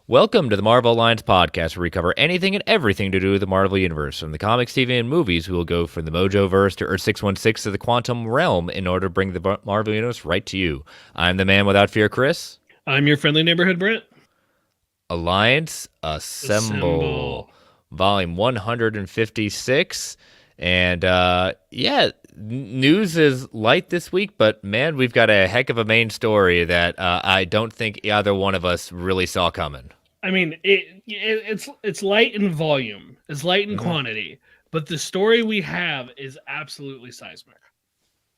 Welcome to the Marvel Alliance podcast, where we cover anything and everything to do with the Marvel Universe. From the comics, TV, and movies, we will go from the Mojoverse to Earth 616 to the Quantum Realm in order to bring the Marvel Universe right to you. I'm the man without fear, Chris. I'm your friendly neighborhood Brent. Alliance Assemble, Assemble. Volume 156. And news is light this week, but man, we've got a heck of a main story that I don't think either one of us really saw coming. I mean, it's light in volume, it's light in quantity, but the story we have is absolutely seismic.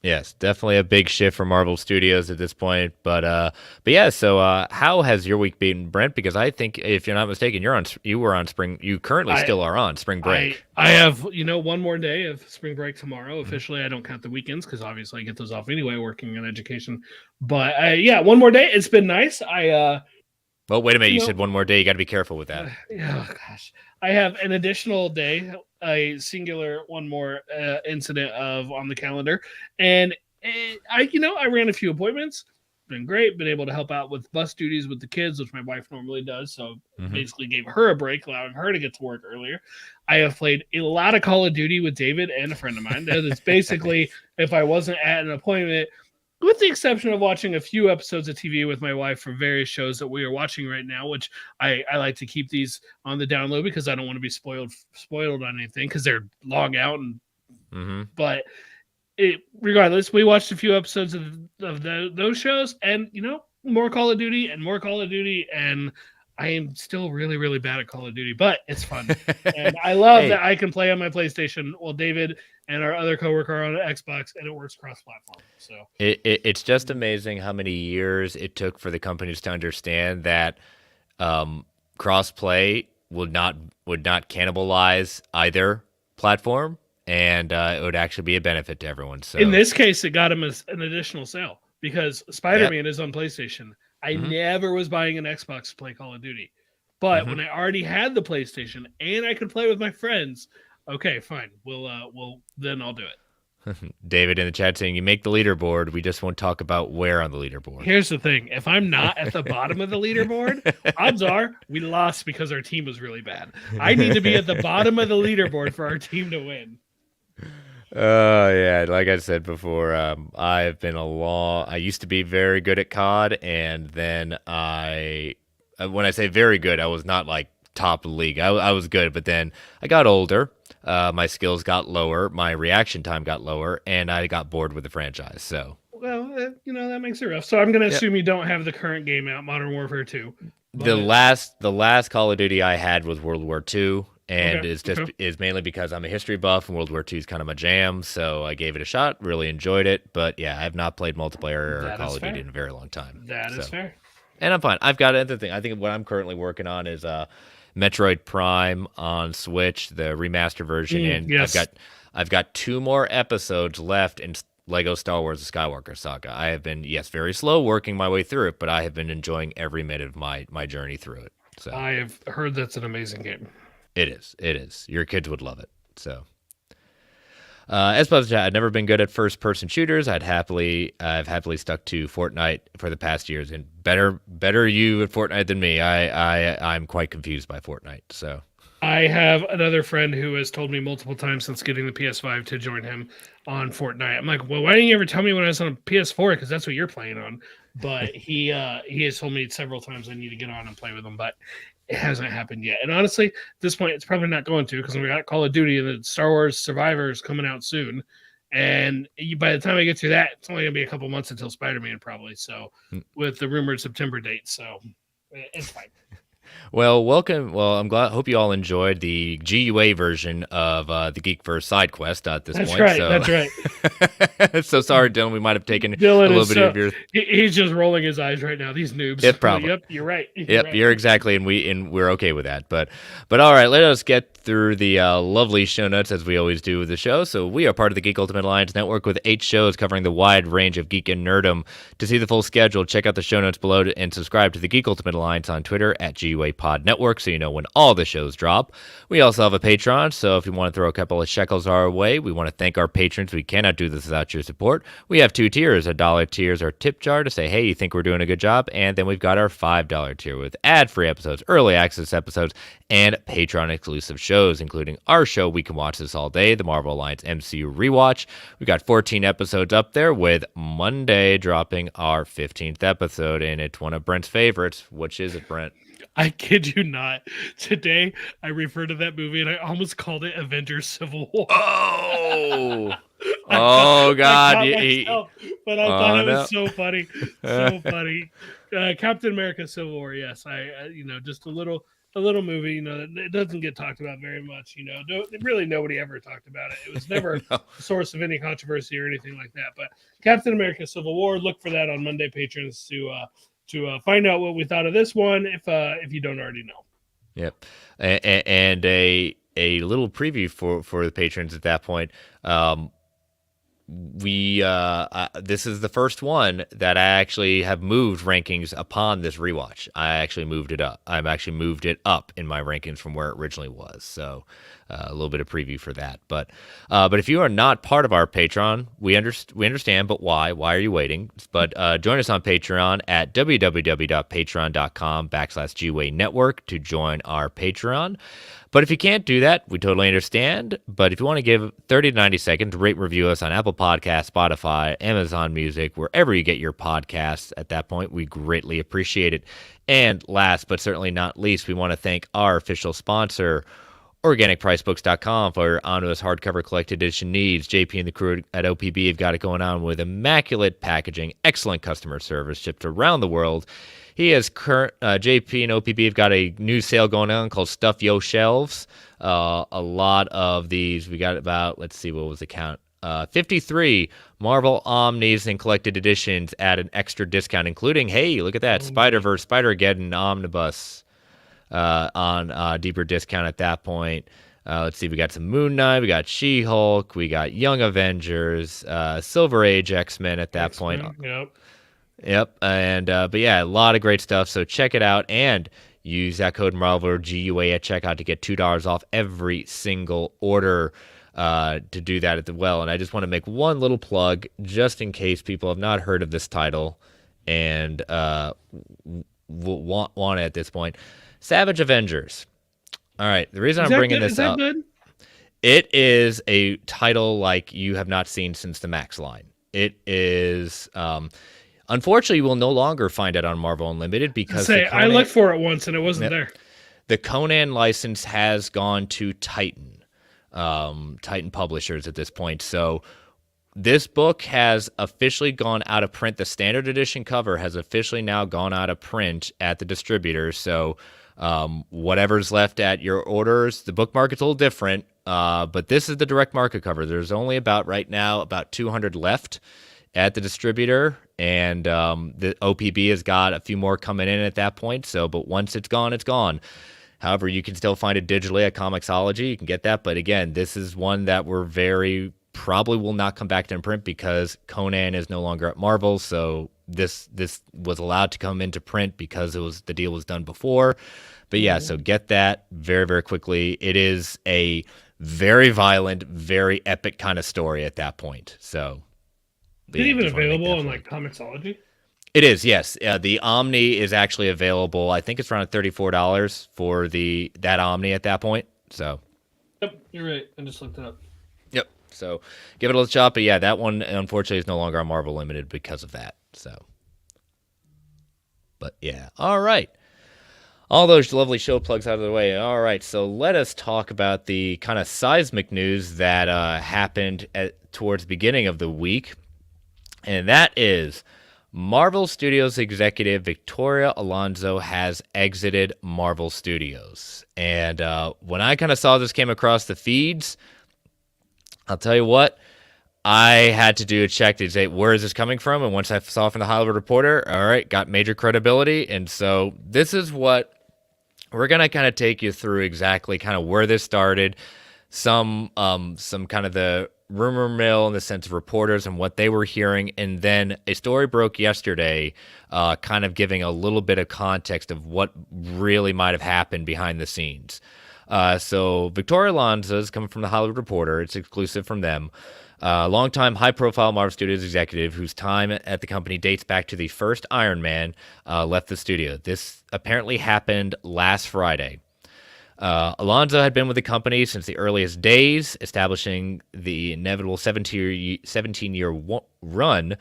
Yes, definitely a big shift for Marvel Studios at this point. But yeah. So how has your week been, Brent? Because I think, if you're not mistaken, you currently still are on spring break. I have one more day of spring break tomorrow. Officially, I don't count the weekends because obviously I get those off anyway, working in education. But yeah, one more day. It's been nice. Well, wait a minute. You said one more day. You got to be careful with that. Oh gosh, I have an additional day, a singular one more incident of on the calendar, and I ran a few appointments. Been great. Been able to help out with bus duties with the kids, which my wife normally does. So basically gave her a break, allowing her to get to work earlier. I have played a lot of Call of Duty with David and a friend of mine. It's basically, if I wasn't at an appointment, with the exception of watching a few episodes of TV with my wife for various shows that we are watching right now, which I like to keep these on the download because I don't want to be spoiled on anything because they're long out. But regardless, we watched a few episodes of those shows, and more Call of Duty and more Call of Duty, and I am still really, really bad at Call of Duty, but it's fun. And I love that I can play on my PlayStation while David and our other coworker are on Xbox, and it works cross-platform. So it's just amazing how many years it took for the companies to understand that cross-play would not cannibalize either platform, and it would actually be a benefit to everyone. So in this case, it got him an additional sale because Spider-Man is on PlayStation. I never was buying an Xbox to play Call of Duty. But when I already had the PlayStation and I could play with my friends, okay, fine. Then I'll do it. David in the chat saying, you make the leaderboard. We just won't talk about where on the leaderboard. Here's the thing. If I'm not at the bottom of the leaderboard, odds are we lost because our team was really bad. I need to be at the bottom of the leaderboard for our team to win. Yeah, like I said before, I've been I used to be very good at COD, and then when I say very good, I was not like top league. I was good, but then I got older, my skills got lower, my reaction time got lower, and I got bored with the franchise. So, well, that makes it rough. So I'm going to assume you don't have the current game out, Modern Warfare 2. The last Call of Duty I had was World War II. And is mainly because I'm a history buff, and World War II is kind of my jam, so I gave it a shot, really enjoyed it. But yeah, I have not played multiplayer or Call of Duty in a very long time. That is fair. And I'm fine. I've got another thing. I think what I'm currently working on is Metroid Prime on Switch, the remaster version, and yes. I've got 2 more episodes left in Lego Star Wars: The Skywalker Saga. I have been very slow working my way through it, but I have been enjoying every minute of my journey through it. So I have heard that's an amazing game. It is. Your kids would love it. So, as opposed to, I've never been good at first-person shooters. I've happily stuck to Fortnite for the past years, and better you at Fortnite than me. I'm quite confused by Fortnite. So, I have another friend who has told me multiple times since getting the PS5 to join him on Fortnite. I'm like, well, why didn't you ever tell me when I was on PS4? Because that's what you're playing on. But he has told me several times I need to get on and play with him, but it hasn't happened yet. And honestly, at this point, it's probably not going to because we got Call of Duty and the Star Wars Survivors coming out soon. And by the time I get through that, it's only going to be a couple months until Spider-Man probably. So with the rumored September date. So it's fine. Well, welcome. Well, hope you all enjoyed the GUA version of the Geekverse side quest at this point. That's right. So sorry, Dylan. We might have taken a little bit of your. He's just rolling his eyes right now. These noobs. Yep, probably. Yep, you're right. You're exactly, and we're okay with that. But all right, let us get through the lovely show notes as we always do with the show. So we are part of the Geek Ultimate Alliance Network with 8 shows covering the wide range of geek and nerdom. To see the full schedule, check out the show notes below and subscribe to the Geek Ultimate Alliance on Twitter at GUA Pod Network so you know when all the shows drop. We also have a Patreon, so if you want to throw a couple of shekels our way, we want to thank our patrons. We cannot do this without your support. We have 2 tiers. $1 tier is our tip jar to say, hey, you think we're doing a good job? And then we've got our $5 tier with ad-free episodes, early access episodes, and Patreon exclusive shows, including our show, We Can Watch This All Day, the Marvel Alliance MCU Rewatch. We've got 14 episodes up there, with Monday dropping our 15th episode, and it's one of Brent's favorites. Which is it, Brent? I kid you not. Today, I referred to that movie and I almost called it Avengers Civil War. Oh! Oh, God. But I thought it was so funny. So funny. Captain America Civil War, yes. I just a little movie, it doesn't get talked about very much, really nobody ever talked about it. It was never No. a source of any controversy or anything like that. But Captain America Civil War, look for that on Monday patrons to find out what we thought of this one if you don't already know. Yep. And a little preview for the patrons at that point. This is the first one that I actually have moved rankings upon this rewatch. I actually moved it up. I've actually moved it up in my rankings from where it originally was. So a little bit of preview for that. But if you are not part of our Patreon, we understand. But why? Why are you waiting? But join us on Patreon at www.patreon.com/GWA Network to join our Patreon. But if you can't do that, we totally understand. But if you want to give 30 to 90 seconds, rate and review us on Apple Podcasts, Spotify, Amazon Music, wherever you get your podcasts at that point, we greatly appreciate it. And last but certainly not least, we want to thank our official sponsor, OrganicPriceBooks.com, for your omnibus hardcover collected edition needs. JP and the crew at OPB have got it going on with immaculate packaging, excellent customer service, shipped around the world. He has JP and OPB have got a new sale going on called Stuff Yo Shelves. A lot of these, we got about, let's see, what was the count? 53 Marvel Omnis and collected editions at an extra discount, including, hey, look at that, Spider-Verse, Spider-Geddon Omnibus on deeper discount at that point. Let's see, we got some Moon Knight, we got She-Hulk, we got Young Avengers, Silver Age X-Men at that point. Yep, and but yeah, a lot of great stuff. So check it out and use that code Marvel GUA at checkout to get $2 off every single order. To do that as well. And I just want to make one little plug, just in case people have not heard of this title and want it at this point. Savage Avengers. All right, the reason I'm bringing this up, it is a title like you have not seen since the Max line. It is. Unfortunately, you will no longer find it on Marvel Unlimited because I looked for it once and it wasn't there. The Conan license has gone to Titan Publishers at this point. So this book has officially gone out of print. The standard edition cover has officially now gone out of print at the distributor. So whatever's left at your orders, the book market's a little different, but this is the direct market cover. There's only about 200 left at the distributor, and the OPB has got a few more coming in at that point. So, but once it's gone, it's gone. However, you can still find it digitally at Comixology. You can get that. But again, this is one that we're probably will not come back to print because Conan is no longer at Marvel. So this was allowed to come into print because the deal was done before. But yeah, so get that very, very quickly. It is a very violent, very epic kind of story at that point. So. Is it even available on Comixology? It is, yes. The Omni is actually available. I think it's around $34 for that Omni at that point. So, yep, you're right. I just looked it up. Yep. So give it a little shot. But yeah, that one unfortunately is no longer on Marvel Limited because of that. So, but yeah, all right. All those lovely show plugs out of the way. All right, so let us talk about the kind of seismic news that happened towards the beginning of the week. And that is Marvel Studios executive Victoria Alonso has exited Marvel Studios. And when I kind of saw this came across the feeds, I'll tell you what, I had to do a check to say, where is this coming from? And once I saw from the Hollywood Reporter, all right, got major credibility. And so this is what we're gonna kind of take you through exactly kind of where this started, some kind of the rumor mill in the sense of reporters and what they were hearing, and then a story broke yesterday, kind of giving a little bit of context of what really might have happened behind the scenes. So Victoria Alonso is coming from the Hollywood Reporter. It's exclusive from them. Longtime high-profile Marvel Studios executive whose time at the company dates back to the first Iron Man, left the studio. This apparently happened last Friday. Alonso had been with the company since the earliest days, establishing the inevitable 17-year run,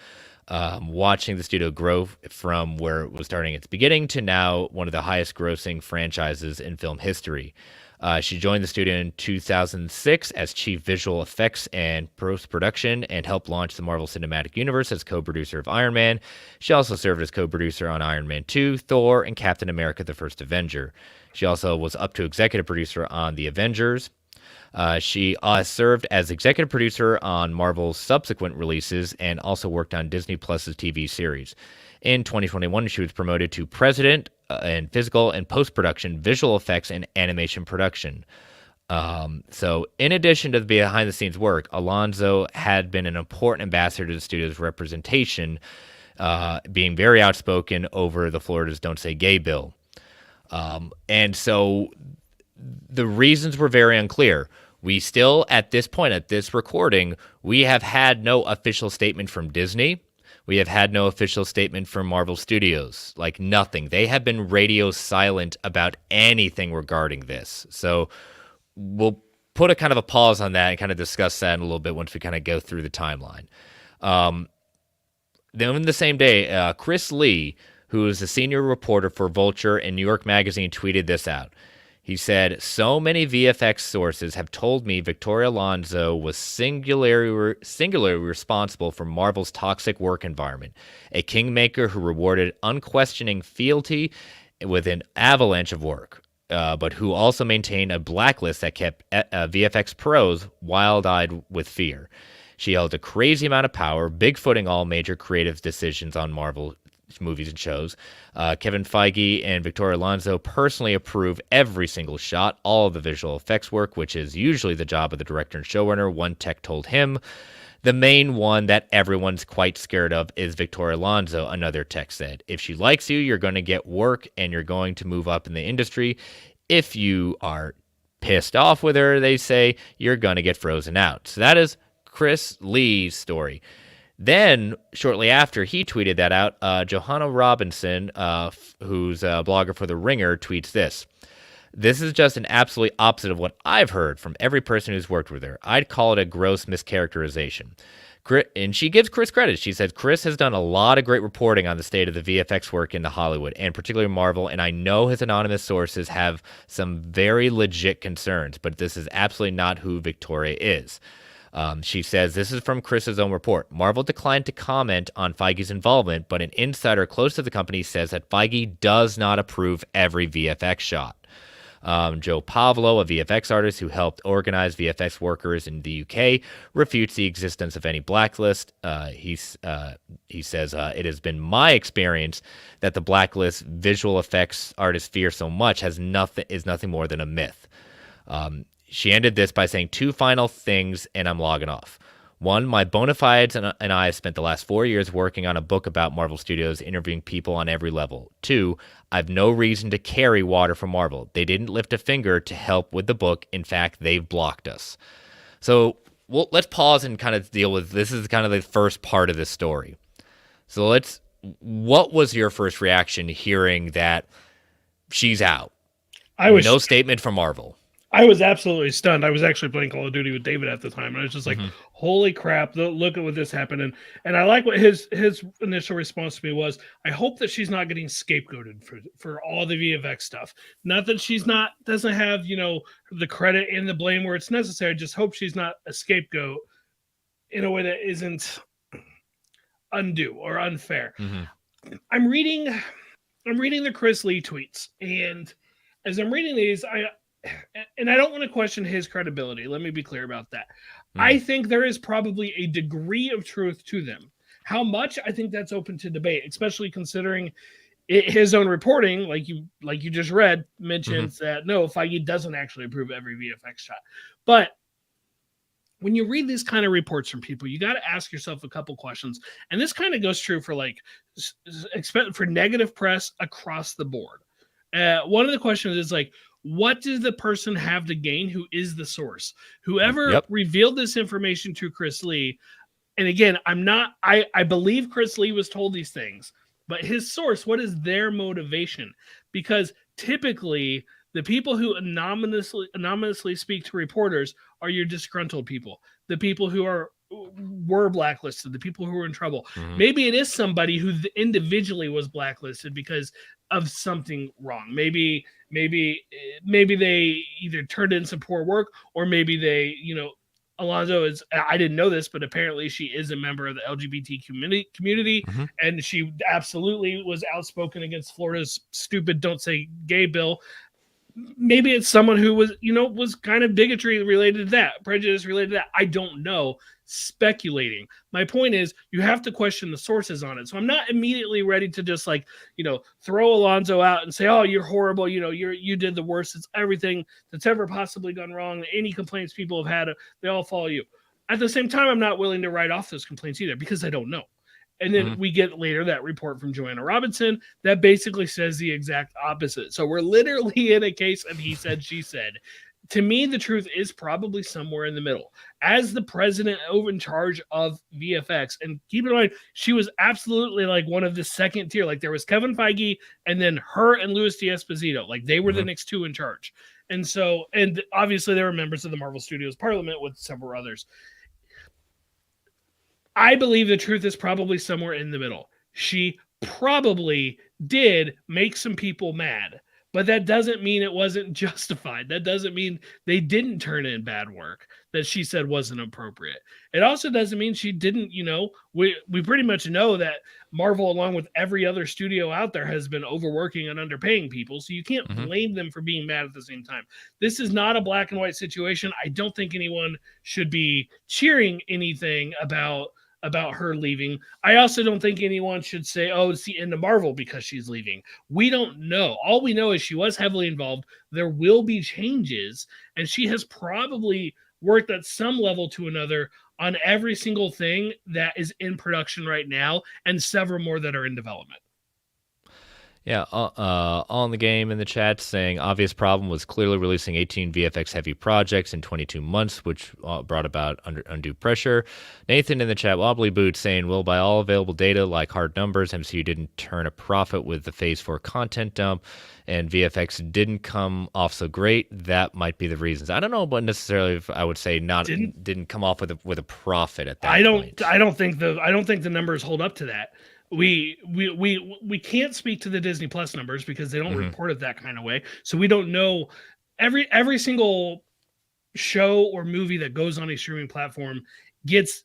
watching the studio grow from where it was starting its beginning to now one of the highest grossing franchises in film history. She joined the studio in 2006 as chief visual effects and post-production and helped launch the Marvel Cinematic Universe as co-producer of Iron Man. She also served as co-producer on Iron Man 2, Thor, and Captain America: The First Avenger. She also was up to executive producer on The Avengers. She served as executive producer on Marvel's subsequent releases and also worked on Disney Plus's TV series. In 2021, she was promoted to president in physical and post-production, visual effects, and animation production. So, in addition to the behind-the-scenes work, Alonso had been an important ambassador to the studio's representation, being very outspoken over the Florida's Don't Say Gay bill. And so the reasons were very unclear. We still, at this point, at this recording, we have had no official statement from Disney. We have had no official statement from Marvel Studios. Like nothing. They have been radio silent about anything regarding this. So we'll put a kind of a pause on that and kind of discuss that in a little bit once we kind of go through the timeline. Then, in the same day, Chris Lee, who is a senior reporter for Vulture and New York Magazine, tweeted this out. He said, "So many VFX sources have told me Victoria Alonso was singularly responsible for Marvel's toxic work environment, a kingmaker who rewarded unquestioning fealty with an avalanche of work, but who also maintained a blacklist that kept VFX pros wild-eyed with fear. She held a crazy amount of power, bigfooting all major creative decisions on Marvel movies and shows. Kevin Feige and Victoria Alonso personally approve every single shot, all of the visual effects work, which is usually the job of the director and showrunner, one tech told him. The main one that everyone's quite scared of is Victoria Alonso, another tech said. If she likes you, you're going to get work and you're going to move up in the industry. If you are pissed off with her, they say, you're going to get frozen out." So that is Chris Lee's story. Then, shortly after he tweeted that out, Johanna Robinson, who's a blogger for The Ringer, tweets this. "This is just an absolute opposite of what I've heard from every person who's worked with her. I'd call it a gross mischaracterization." And she gives Chris credit. She said, "Chris has done a lot of great reporting on the state of the VFX work into Hollywood, and particularly Marvel, and I know his anonymous sources have some very legit concerns, but this is absolutely not who Victoria is." She says, "This is from Chris's own report. Marvel declined to comment on Feige's involvement, but an insider close to the company says that Feige does not approve every VFX shot." Joe Pavlo, a VFX artist who helped organize VFX workers in the UK, refutes the existence of any blacklist. He says, "It has been my experience that the blacklist visual effects artists fear so much is nothing more than a myth." She ended this by saying two final things, and I'm logging off. One, my bona fides and I have spent the last 4 years working on a book about Marvel Studios, interviewing people on every level. Two, I've no reason to carry water for Marvel. They didn't lift a finger to help with the book. In fact, they've blocked us. So let's pause and kind of deal with this. Is kind of the first part of this story. So what was your first reaction hearing that she's out? No statement from Marvel. I was absolutely stunned. I was actually playing Call of Duty with David at the time, and I was just like, "Holy crap! Look at what this happened!" And I like what his initial response to me was. I hope that she's not getting scapegoated for all the VFX stuff. Not that she's doesn't have the credit and the blame where it's necessary. I just hope she's not a scapegoat in a way that isn't undue or unfair. I'm reading the Chris Lee tweets, and as I'm reading these, I don't want to question his credibility. Let me be clear about that. I think there is probably a degree of truth to them. How much? I think that's open to debate, especially considering his own reporting, like you just read, Mm-hmm. mentions that no, Feige doesn't actually approve every VFX shot. But when you read these kind of reports from people, you got to ask yourself a couple questions, and this kind of goes true for like expect for negative press across the board. One of the questions is like, what does the person have to gain who is the source? Whoever Yep. revealed this information to Chris Lee, and again, I believe Chris Lee was told these things, but his source, what is their motivation? Because typically the people who anonymously speak to reporters are your disgruntled people, the people who were blacklisted, the people who were in trouble. Mm-hmm. Maybe it is somebody who individually was blacklisted because of something wrong. Maybe they either turned in some poor work, or maybe they, Alonso is, I didn't know this, but apparently she is a member of the LGBT community, Mm-hmm. and she absolutely was outspoken against Florida's stupid "Don't Say Gay" bill. Maybe it's someone who was kind of bigotry related to that, prejudice related to that. I don't know. Speculating. My point is, you have to question the sources on it. So I'm not immediately ready to just throw Alonso out and say, "Oh, you're horrible. You did the worst. It's everything that's ever possibly gone wrong. Any complaints people have had, they all follow you." At the same time, I'm not willing to write off those complaints either, because I don't know. And then Mm-hmm. we get later that report from Joanna Robinson that basically says the exact opposite. So we're literally in a case of he said, she said. To me, the truth is probably somewhere in the middle. As the president over in charge of VFX, and keep in mind, she was absolutely like one of the second tier. Like there was Kevin Feige, and then her and Louis D'Esposito. Like they were the Mm-hmm. next two in charge. And obviously there were members of the Marvel Studios Parliament with several others. I believe the truth is probably somewhere in the middle. She probably did make some people mad, but that doesn't mean it wasn't justified. That doesn't mean they didn't turn in bad work that she said wasn't appropriate. It also doesn't mean she didn't, we pretty much know that Marvel, along with every other studio out there, has been overworking and underpaying people. So you can't Mm-hmm. blame them for being mad at the same time. This is not a black and white situation. I don't think anyone should be cheering anything about her leaving. I also don't think anyone should say, "Oh, it's the end of Marvel because she's leaving." We don't know. All we know is she was heavily involved. There will be changes, and she has probably worked at some level to another on every single thing that is in production right now, and several more that are in development. Yeah, on the game in the chat saying obvious problem was clearly releasing 18 VFX heavy projects in 22 months, which brought about undue pressure. Nathan in the chat, wobbly boot saying, well, by all available data like hard numbers, MCU didn't turn a profit with the Phase 4 content dump, and VFX didn't come off so great. That might be the reasons. I don't know, but necessarily if I would say didn't come off with a profit at that point. I don't think the numbers hold up to that. We can't speak to the Disney Plus numbers because they don't Mm-hmm. report it that kind of way. So we don't know every single show or movie that goes on a streaming platform gets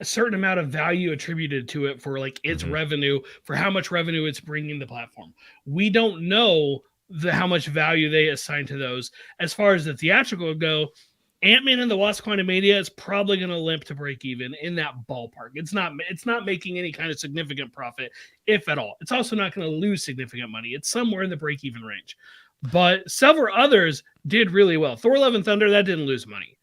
a certain amount of value attributed to it for like its Mm-hmm. revenue, for how much revenue it's bringing the platform. We don't know how much value they assign to those. As far as the theatrical go, Ant-Man and the Wasp: Quantumania is probably going to limp to break even in that ballpark. It's not making any kind of significant profit, if at all. It's also not going to lose significant money. It's somewhere in the break even range. But several others did really well. Thor: Love and Thunder, that didn't lose money.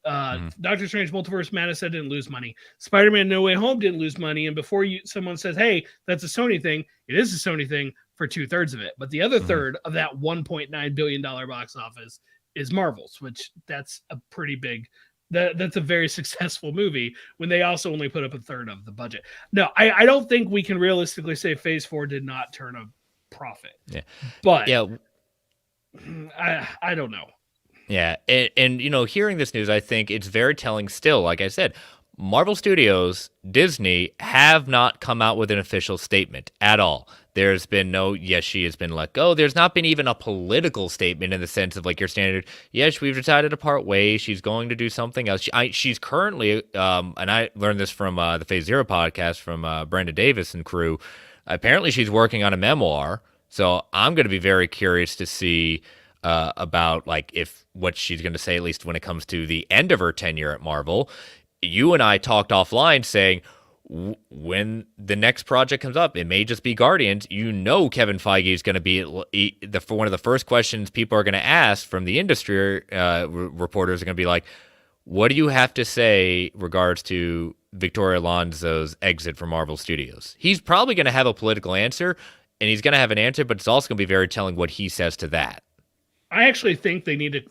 Mm-hmm. Doctor Strange Multiverse Madness, that didn't lose money. Spider-Man No Way Home didn't lose money. And before someone says, "Hey, that's a Sony thing," it is a Sony thing for 2/3 of it. But the other Mm-hmm. third of that $1.9 billion box office is Marvel's, which that's a pretty big, that's a very successful movie when they also only put up a third of the budget. No, I don't think we can realistically say Phase 4 did not turn a profit. Yeah. But Yeah. I don't know. Yeah, and hearing this news, I think it's very telling still. Like I said, Marvel Studios, Disney have not come out with an official statement at all. There's been no, yes, she has been let go. There's not been even a political statement in the sense of like your standard, yes, we've decided to part ways. She's going to do something else. She's currently, and I learned this from the Phase Zero podcast from Brenda Davis and crew. Apparently, she's working on a memoir. So I'm going to be very curious to see about like if what she's going to say, at least when it comes to the end of her tenure at Marvel. You and I talked offline saying when the next project comes up, it may just be Guardians. You know, Kevin Feige is going to be one of the first questions people are going to ask from the industry reporters are going to be like, "What do you have to say regards to Victoria Alonso's exit from Marvel Studios?" He's probably going to have a political answer, and he's going to have an answer, but it's also going to be very telling what he says to that. I actually think they need to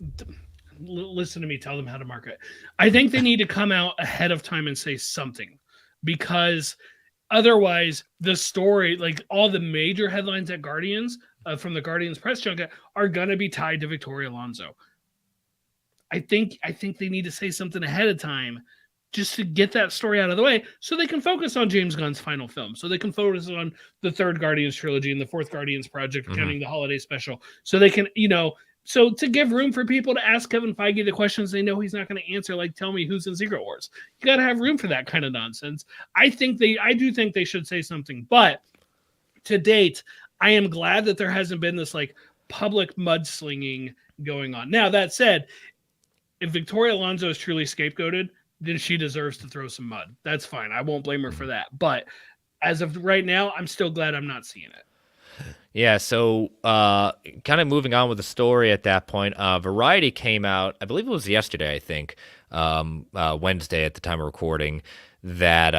listen to me tell them how to market. I think they need to come out ahead of time and say something, because otherwise the story, like all the major headlines at Guardians from the Guardians press junket, are going to be tied to Victoria Alonso. I think they need to say something ahead of time just to get that story out of the way so they can focus on James Gunn's final film. So they can focus on the third Guardians trilogy and the fourth Guardians project, counting the holiday special. So they can, so to give room for people to ask Kevin Feige the questions they know he's not going to answer, like tell me who's in Secret Wars. You got to have room for that kind of nonsense. I do think they should say something, but to date, I am glad that there hasn't been this like public mudslinging going on. Now, that said, if Victoria Alonso is truly scapegoated, then she deserves to throw some mud. That's fine. I won't blame her for that. But as of right now, I'm still glad I'm not seeing it. Yeah, so kind of moving on with the story at that point, Variety came out, I believe it was yesterday, I think, Wednesday at the time of recording, that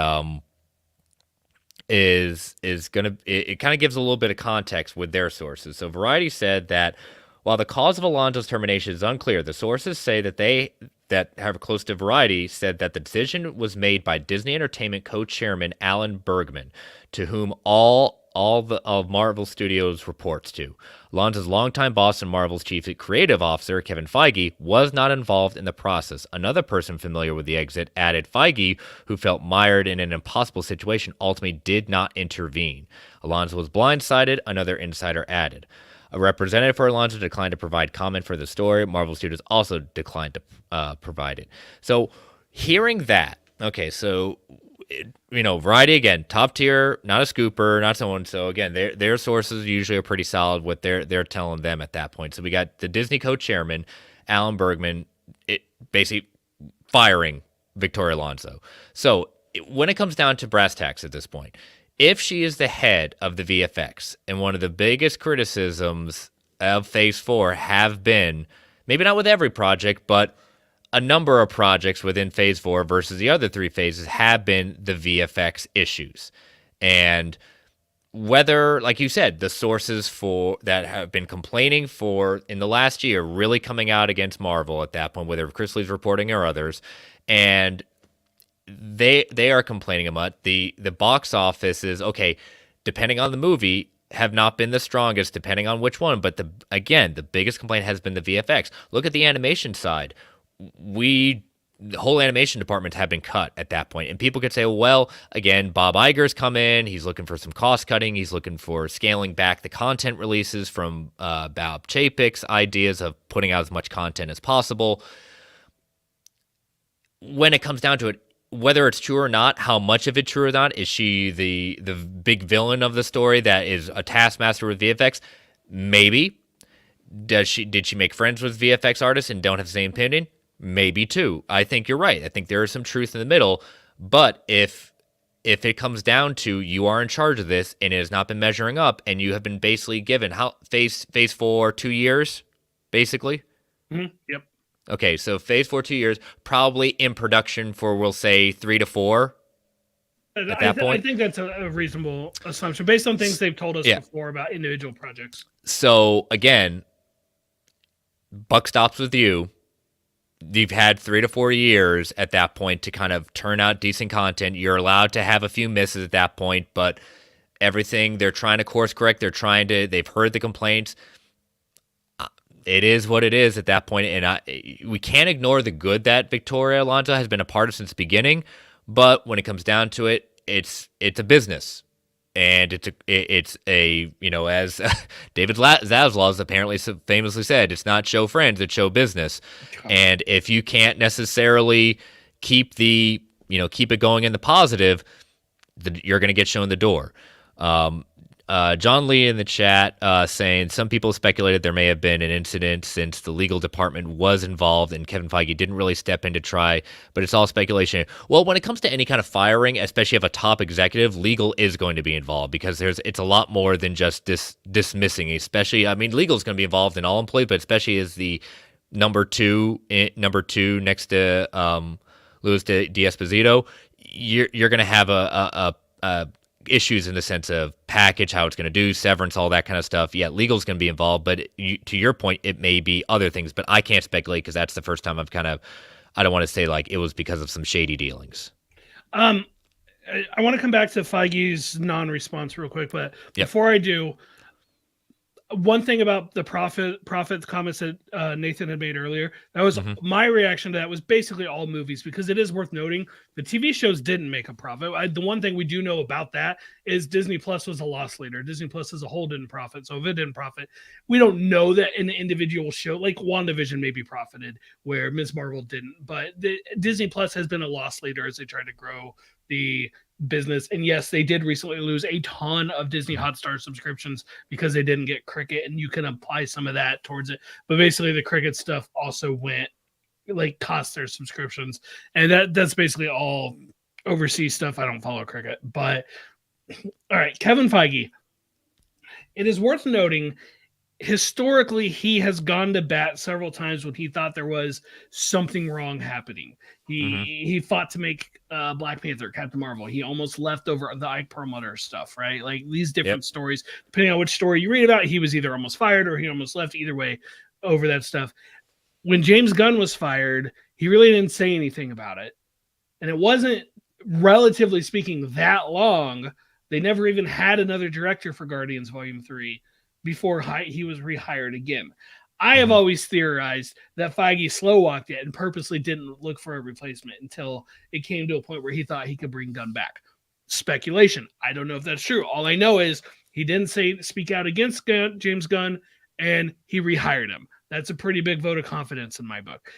is gonna it kind of gives a little bit of context with their sources. So Variety said that while the cause of Alonso's termination is unclear, the sources say that have close to Variety said that the decision was made by Disney Entertainment co-chairman Alan Bergman, to whom all of Marvel Studios reports to. Alonso's longtime boss and Marvel's chief creative officer, Kevin Feige, was not involved in the process. Another person familiar with the exit added Feige, who felt mired in an impossible situation, ultimately did not intervene. Alonso was blindsided, another insider added. A representative for Alonso declined to provide comment for the story. Marvel Studios also declined to provide it. So hearing that, okay, so Variety again, top tier, not a scooper, not someone. So again, their sources usually are pretty solid what they're telling them at that point. So we got the Disney co-chairman, Alan Bergman, basically firing Victoria Alonso. So when it comes down to brass tacks at this point, if she is the head of the VFX, and one of the biggest criticisms of Phase 4 have been, maybe not with every project, but a number of projects within Phase 4 versus the other three phases have been the VFX issues. And whether, like you said, the sources for that have been complaining for in the last year really coming out against Marvel at that point, whether Chris Lee's reporting or others, and they are complaining about the box office is okay, depending on the movie, have not been the strongest depending on which one, but the biggest complaint has been the VFX. Look at the animation side. The whole animation departments have been cut at that point, and people could say, well, again, Bob Iger's come in, he's looking for some cost cutting, he's looking for scaling back the content releases from Bob Chapek's ideas of putting out as much content as possible. When it comes down to it, whether it's true or not, how much of it true or not, is she the big villain of the story that is a taskmaster with VFX? Maybe. Did she make friends with VFX artists and don't have the same opinion? Maybe too. I think you're right. I think there is some truth in the middle. But if it comes down to you are in charge of this and it has not been measuring up, and you have been basically given phase 4 2 years, basically. Mm-hmm. Yep. Okay, so Phase 4 2 years, probably in production for, we'll say, 3 to 4 at that point. I think that's a reasonable assumption based on things they've told us before about individual projects. So, again, buck stops with you. You've had 3 to 4 years at that point to kind of turn out decent content. You're allowed to have a few misses at that point, but everything, they're trying to course correct. They've heard the complaints. It is what it is at that point, and we can't ignore the good that Victoria Alonso has been a part of since the beginning. But when it comes down to it, it's a business, and it's a as David Zaslav apparently famously said, it's not show friends, it's show business. And if you can't necessarily keep it going in the positive, you're going to get shown the door. John Lee in the chat saying some people speculated there may have been an incident since the legal department was involved and Kevin Feige didn't really step in to try, but it's all speculation. Well, when it comes to any kind of firing, especially of a top executive, legal is going to be involved because it's a lot more than just dismissing. Especially, I mean, legal is going to be involved in all employees, but especially as the number two next to Louis D'Esposito, you're going to have a issues in the sense of package, how it's going to do, severance, all that kind of stuff. Yeah, legal's going to be involved, but to your point, it may be other things, but I can't speculate because that's the first time I don't want to say like it was because of some shady dealings. I want to come back to Feige's non-response real quick, but before I do, one thing about the profit comments that Nathan had made earlier, that was my reaction to that was basically all movies, because it is worth noting the TV shows didn't make a profit. The one thing we do know about that is Disney Plus was a loss leader. Disney Plus as a whole didn't profit. So if it didn't profit, we don't know that in the individual show, like WandaVision maybe profited where Ms. Marvel didn't, but Disney Plus has been a loss leader as they try to grow the business. And yes, they did recently lose a ton of Disney Hotstar subscriptions because they didn't get Cricket, and you can apply some of that towards it. But basically the Cricket stuff also went like cost their subscriptions, and that's basically all overseas stuff. I don't follow Cricket, but all right, Kevin Feige. It is worth noting historically he has gone to bat several times when he thought there was something wrong happening. He fought to make Black Panther, Captain Marvel. He almost left over the Ike Perlmutter stuff, right? Like these different stories, depending on which story you read about, he was either almost fired or he almost left. Either way, over that stuff. When James Gunn was fired, he really didn't say anything about it. And it wasn't, relatively speaking, that long. They never even had another director for Guardians Volume 3 before he was rehired again. I have always theorized that Feige slow walked it and purposely didn't look for a replacement until it came to a point where he thought he could bring Gunn back. Speculation. I don't know if that's true. All I know is he didn't speak out against James Gunn, and he rehired him. That's a pretty big vote of confidence in my book.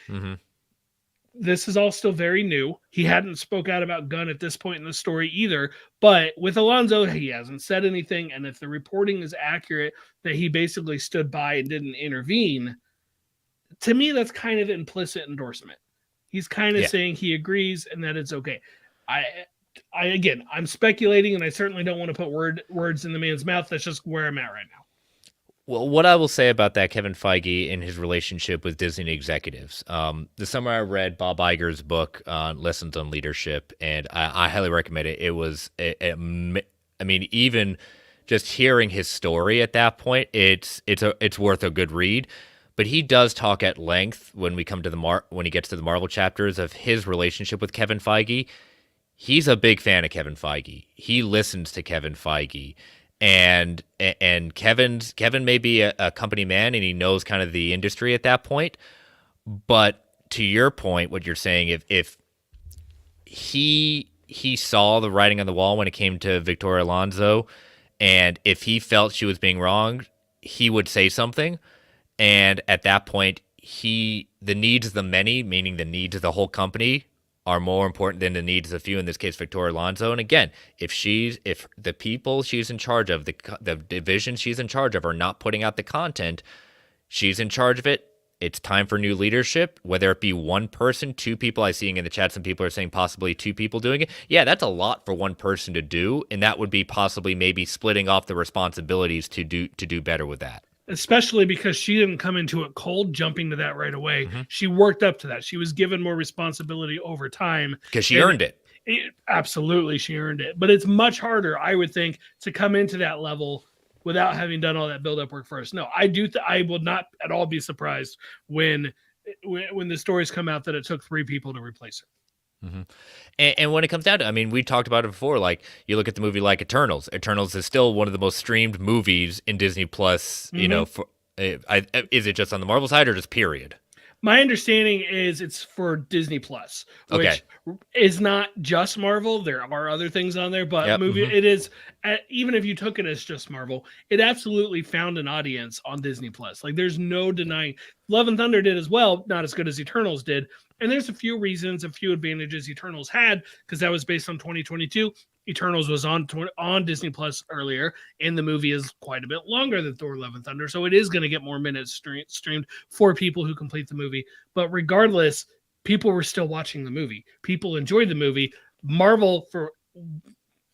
This is all still very new. He hadn't spoke out about Gunn at this point in the story either. But with Alonso, he hasn't said anything. And if the reporting is accurate that he basically stood by and didn't intervene, to me, that's kind of implicit endorsement. He's kind of saying he agrees and that it's okay. Again, I'm speculating, and I certainly don't want to put words in the man's mouth. That's just where I'm at right now. Well, what I will say about that Kevin Feige and his relationship with Disney executives. The summer I read Bob Iger's book on Lessons on Leadership, and I highly recommend it. It was, I mean, even just hearing his story at that point, it's worth a good read. But he does talk at length when we come to when he gets to the Marvel chapters of his relationship with Kevin Feige. He's a big fan of Kevin Feige. He listens to Kevin Feige. And Kevin may be a company man and he knows kind of the industry at that point. But to your point, what you're saying, if he saw the writing on the wall when it came to Victoria Alonso, and if he felt she was being wronged, he would say something. And at that point, the needs of the many, meaning the needs of the whole company, are more important than the needs of a few, in this case Victoria Alonso. And again, if the people she's in charge of, the division she's in charge of, are not putting out the content, she's in charge of it. It's time for new leadership, whether it be one person, two people. I seeing in the chat some people are saying possibly two people doing it. Yeah, that's a lot for one person to do, and that would be possibly maybe splitting off the responsibilities to do better with that. Especially because she didn't come into it cold, jumping to that right away. She worked up to that. She was given more responsibility over time. Because she earned it. Absolutely, she earned it. But it's much harder, I would think, to come into that level without having done all that build-up work first. No, I will not at all be surprised when the stories come out that it took 3 people to replace her. And when it comes down to, I mean, we talked about it before, like you look at the movie like Eternals. Eternals is still one of the most streamed movies in Disney Plus. You know, is it just on the Marvel side or just period? My understanding is it's for Disney Plus, which is not just Marvel. There are other things on there, but it is, even if you took it as just Marvel, it absolutely found an audience on Disney Plus. Like there's no denying. Love and Thunder did as well, not as good as Eternals did, And there's a few reasons, a few advantages Eternals had, because that was based on 2022. Eternals was on Disney Plus earlier, and the movie is quite a bit longer than Thor: Love and Thunder, so it is going to get more minutes streamed for people who complete the movie. But regardless, people were still watching the movie. People enjoyed the movie. Marvel, for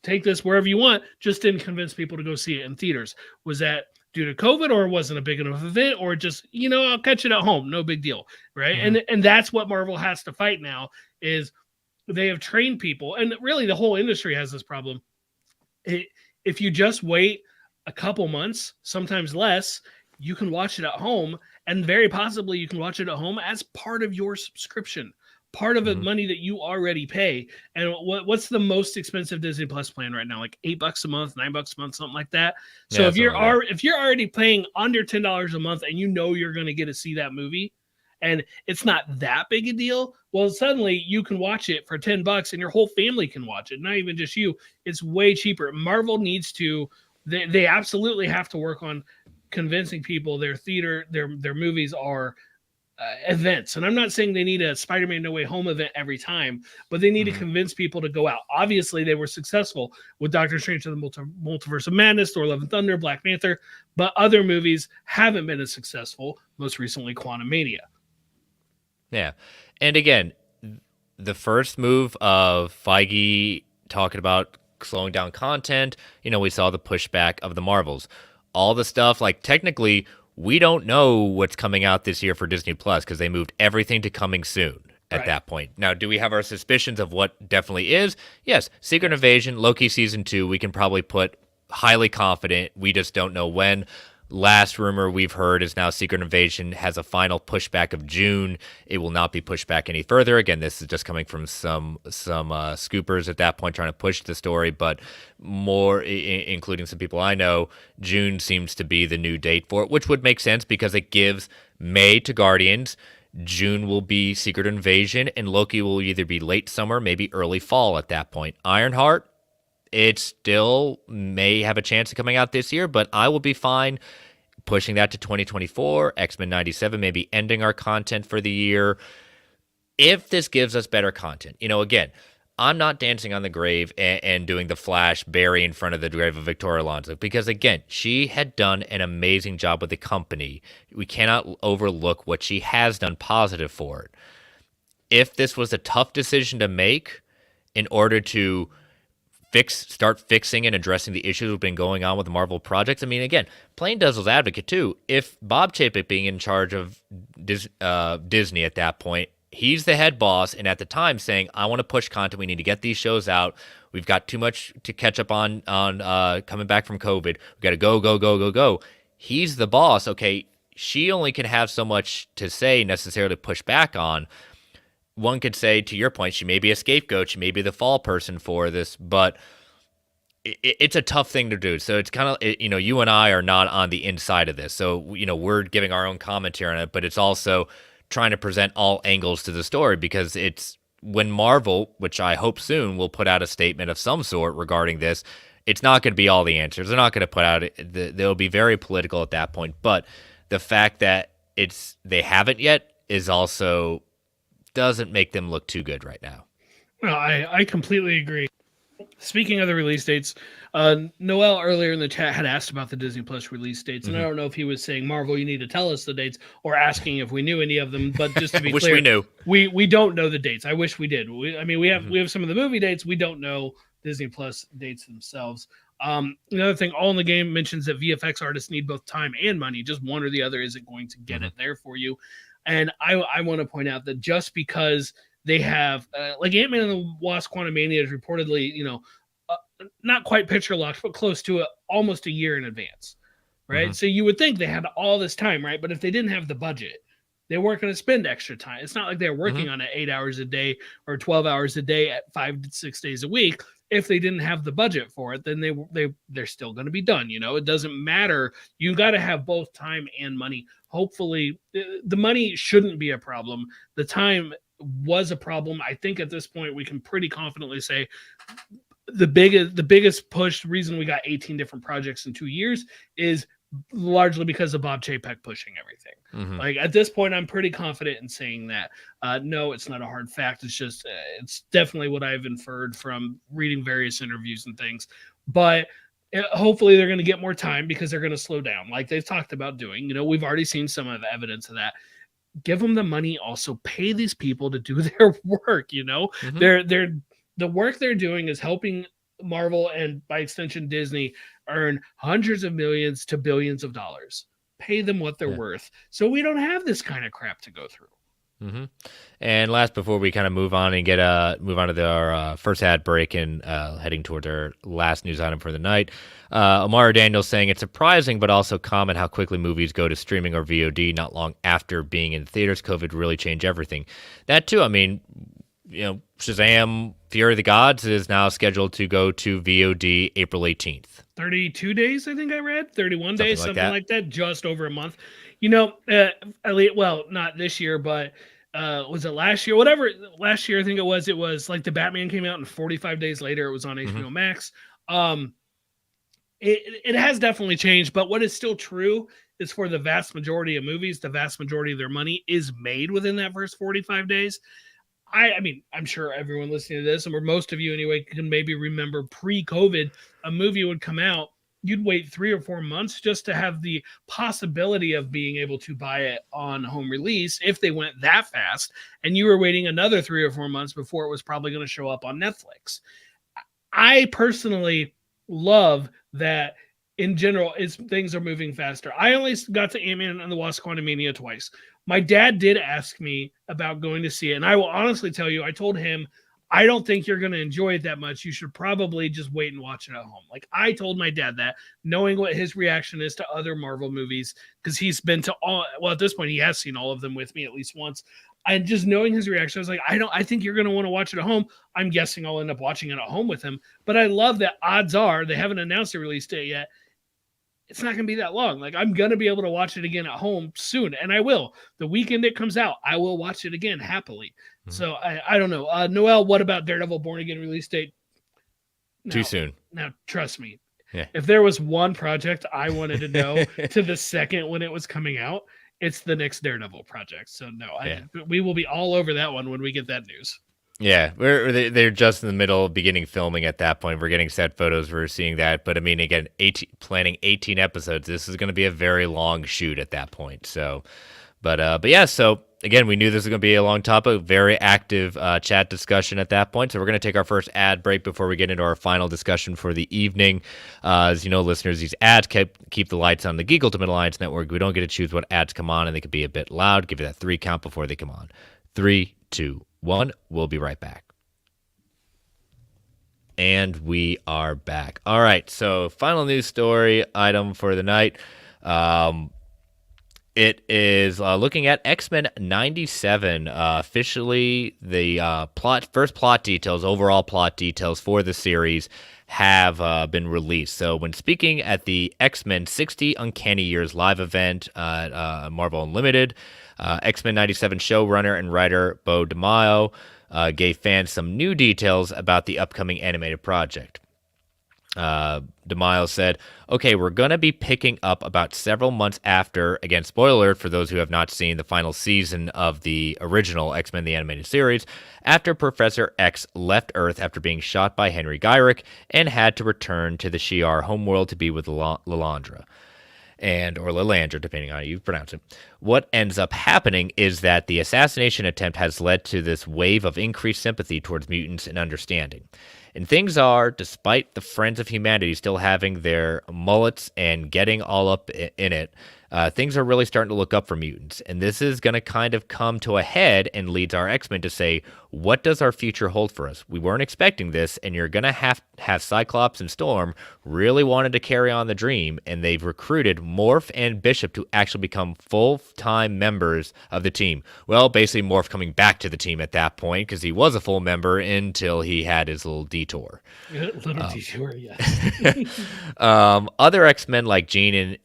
take this wherever you want, just didn't convince people to go see it in theaters. Was that due to COVID, or wasn't a big enough event, or just, I'll catch it at home, no big deal, right? Mhm. And that's what Marvel has to fight now, is they have trained people, and really the whole industry has this problem. If you just wait a couple months, sometimes less, you can watch it at home, and very possibly you can watch it at home as part of your subscription, part of the Mhm. money that you already pay. And what's the most expensive Disney Plus plan right now? Like $8 a month, $9 a month, something like that. So Yeah, something like that. if you're already paying under $10 a month, and you're going to get to see that movie, and it's not that big a deal, well, suddenly you can watch it for $10 and your whole family can watch it, not even just you. It's way cheaper. Marvel needs to, they absolutely have to work on convincing people their movies are events. And I'm not saying they need a Spider-Man No Way Home event every time, but they need to Mhm. convince people to go out. Obviously, they were successful with Doctor Strange and the Multiverse of Madness, Thor: Love and Thunder, Black Panther, but other movies haven't been as successful. Most recently, Quantumania. Yeah. And again, the first move of Feige talking about slowing down content, we saw the pushback of the Marvels. All the stuff, like technically, we don't know what's coming out this year for Disney Plus because they moved everything to coming soon at Right. that point. Now, do we have our suspicions of what definitely is? Yes. Secret Invasion, Loki season 2, we can probably put highly confident. We just don't know when. Last rumor we've heard is now Secret Invasion has a final pushback of June. It will not be pushed back any further. Again, this is just coming from some scoopers at that point trying to push the story, but more, including some people I know, June seems to be the new date for it, which would make sense because it gives May to Guardians. June will be Secret Invasion, and Loki will either be late summer, maybe early fall at that point. Ironheart, it still may have a chance of coming out this year, but I will be fine pushing that to 2024. X-Men 97 maybe ending our content for the year if this gives us better content. Again, I'm not dancing on the grave and doing the Flash Barry in front of the grave of Victoria Alonso because, again, she had done an amazing job with the company. We cannot overlook what she has done positive for it. If this was a tough decision to make in order to start fixing and addressing the issues that have been going on with the Marvel projects. I mean, again, playing devil's advocate too. If Bob Chapek being in charge of Disney at that point, he's the head boss, and at the time saying, "I want to push content. We need to get these shows out. We've got too much to catch up on coming back from COVID. We got to go, go, go, go, go." He's the boss. Okay, she only can have so much to say necessarily push back on. One could say, to your point, she may be a scapegoat. She may be the fall person for this, but it's a tough thing to do. So it's kind of, you and I are not on the inside of this. So, we're giving our own commentary on it, but it's also trying to present all angles to the story because it's when Marvel, which I hope soon will put out a statement of some sort regarding this, it's not going to be all the answers. They're not going to put out, they'll be very political at that point. But the fact that they haven't yet is also doesn't make them look too good right now. Well, I completely agree. Speaking of the release dates, Noel earlier in the chat had asked about the Disney Plus release dates, and I don't know if he was saying, Marvel, you need to tell us the dates, or asking if we knew any of them. But just to be Wish clear, we knew. We don't know the dates. I wish we did. We have some of the movie dates. We don't know Disney Plus dates themselves. Another thing, All in the Game mentions that VFX artists need both time and money. Just one or the other isn't going to get it there for you. And I want to point out that just because they have, like Ant-Man and the Wasp: Quantumania is reportedly, not quite picture locked, but close to it, almost a year in advance, right? So you would think they had all this time, right? But if they didn't have the budget, they weren't going to spend extra time. It's not like they're working on it 8 hours a day or 12 hours a day at 5 to 6 days a week. If they didn't have the budget for it, then they're still going to be done. It doesn't matter. You got to have both time and money. Hopefully, the money shouldn't be a problem. The time was a problem. I think at this point we can pretty confidently say the biggest push reason we got 18 different projects in 2 years is largely because of Bob Chapek pushing everything. Mm-hmm. Like at this point, I'm pretty confident in saying that. No, it's not a hard fact. It's just it's definitely what I've inferred from reading various interviews and things. But hopefully they're going to get more time because they're going to slow down, like they've talked about doing. We've already seen some of the evidence of that. Give them the money. Also, pay these people to do their work. Mm-hmm. They're the work they're doing is helping Marvel and by extension Disney earn hundreds of millions to billions of dollars. Pay them what they're worth, so we don't have this kind of crap to go through. Mm-hmm. And last, before we kind of move on and move on to our first ad break and heading towards our last news item for the night, Amara Daniels saying it's surprising but also common how quickly movies go to streaming or VOD not long after being in theaters. COVID really changed everything. That too, I mean, Shazam! Fury of the Gods is now scheduled to go to VOD April 18th. 32 days, I think I read. 31 days, something like that. Just over a month. Well, not this year, but was it last year? Whatever. Last year, I think it was like the Batman came out and 45 days later, it was on HBO Max. It has definitely changed, but what is still true is for the vast majority of movies, the vast majority of their money is made within that first 45 days. I mean, I'm sure everyone listening to this, or most of you anyway, can maybe remember pre-COVID, a movie would come out, you'd wait 3 or 4 months just to have the possibility of being able to buy it on home release if they went that fast, and you were waiting another 3 or 4 months before it was probably going to show up on Netflix. I personally love that in general, things are moving faster. I only got to Ant-Man and the Wasp: Quantumania twice. My dad did ask me about going to see it, and I will honestly tell you, I told him, I don't think you're going to enjoy it that much. You should probably just wait and watch it at home. Like, I told my dad that, knowing what his reaction is to other Marvel movies, because he's been to all, well, at this point, he has seen all of them with me at least once. And just knowing his reaction, I was like, I think you're going to want to watch it at home. I'm guessing I'll end up watching it at home with him. But I love that odds are, they haven't announced a release date yet, it's not going to be that long. Like, I'm going to be able to watch it again at home soon, and I will. The weekend it comes out, I will watch it again happily. Mm-hmm. So I don't know. Noel, what about Daredevil Born Again release date? Too soon. Now, trust me. Yeah. If there was one project I wanted to know to the second when it was coming out, it's the next Daredevil project. So no, we will be all over that one when we get that news. Yeah, they're just in the middle of beginning filming at that point. We're getting set photos. We're seeing that. But, I mean, again, planning 18 episodes. This is going to be a very long shoot at that point. So, but yeah, so, again, we knew this was going to be a long topic, very active chat discussion at that point. So we're going to take our first ad break before we get into our final discussion for the evening. As you know, listeners, these ads keep the lights on the Geek Ultimate Alliance Network. We don't get to choose what ads come on, and they could be a bit loud. Give you that 3 count before they come on. 3, 2, 1. We'll be right back. And we are back. All right, so final news story item for the night. It is looking at X-Men 97. Officially, the overall plot details for the series have been released. So when speaking at the X-Men 60 Uncanny Years live event at Marvel Unlimited, X-Men 97 showrunner and writer Bo DeMaio gave fans some new details about the upcoming animated project. DeMaio said, okay, we're going to be picking up about several months after, again, spoiler alert for those who have not seen the final season of the original X-Men the Animated Series, after Professor X left Earth after being shot by Henry Gyrick and had to return to the Shi'ar homeworld to be with Lilandra. Or Lilandra, depending on how you pronounce it. What ends up happening is that the assassination attempt has led to this wave of increased sympathy towards mutants and understanding. And things are, despite the Friends of Humanity still having their mullets and getting all up in it, things are really starting to look up for mutants. And this is going to kind of come to a head and leads our X-Men to say, what does our future hold for us? We weren't expecting this, and you're going to have Cyclops and Storm really wanted to carry on the dream, and they've recruited Morph and Bishop to actually become full-time members of the team. Well, basically Morph coming back to the team at that point, because he was a full member until he had his little detour detour. Little detour, yes. Other X-Men like Jean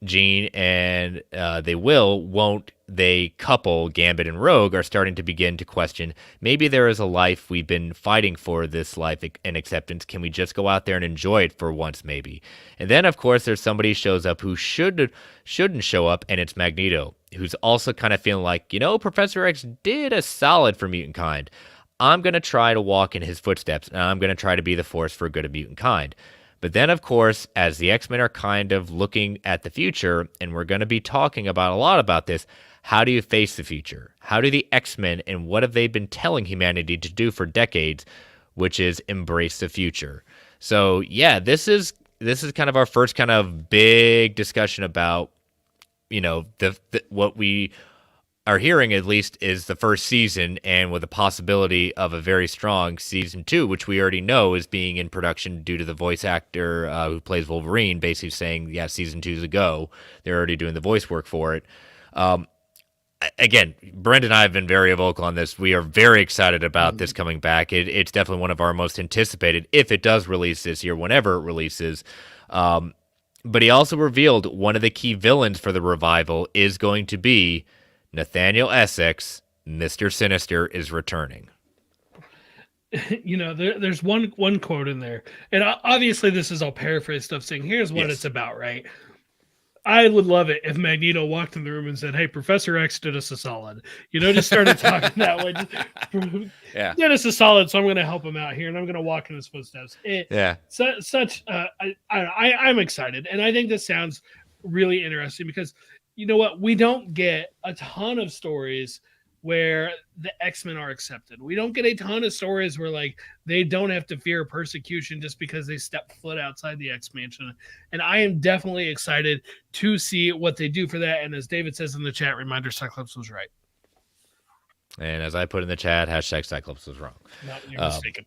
and they won't they couple Gambit and Rogue are starting to begin to question, maybe there is a life we've been fighting for, this life and acceptance. Can we just go out there and enjoy it for once, maybe? And then, of course, there's somebody shows up who shouldn't show up, and it's Magneto, who's also kind of feeling like, Professor X did a solid for mutant kind. I'm going to try to walk in his footsteps, and I'm going to try to be the force for good of mutant kind. But then, of course, as the X-Men are kind of looking at the future, and we're going to be talking about a lot about this, how do you face the future? How do the X-Men, and what have they been telling humanity to do for decades, which is embrace the future? So, yeah, this is kind of our first kind of big discussion about, what we are hearing, at least, is the first season, and with the possibility of a very strong season 2, which we already know is being in production due to the voice actor who plays Wolverine basically saying, yeah, season 2's a go. They're already doing the voice work for it. Again, Brent and I have been very vocal on this. We are very excited about this coming back. It's definitely one of our most anticipated, if it does release this year, whenever it releases. But he also revealed one of the key villains for the revival is going to be Nathaniel Essex. Mr. Sinister is returning. There's one quote in there, and obviously this is all paraphrase stuff saying, here's what it's about, right? I would love it if Magneto walked in the room and said, "Hey, Professor X did us a solid." Just started talking that way. Did us a solid, so I'm going to help him out here, and I'm going to walk in his footsteps. I'm excited, and I think this sounds really interesting because you know what? We don't get a ton of stories where the X-Men are accepted. We don't get a ton of stories where like they don't have to fear persecution just because they step foot outside the X-Mansion. And I am definitely excited to see what they do for that. And as David says in the chat, reminder, Cyclops was right. And as I put in the chat, hashtag Cyclops was wrong. Not you're mistaken.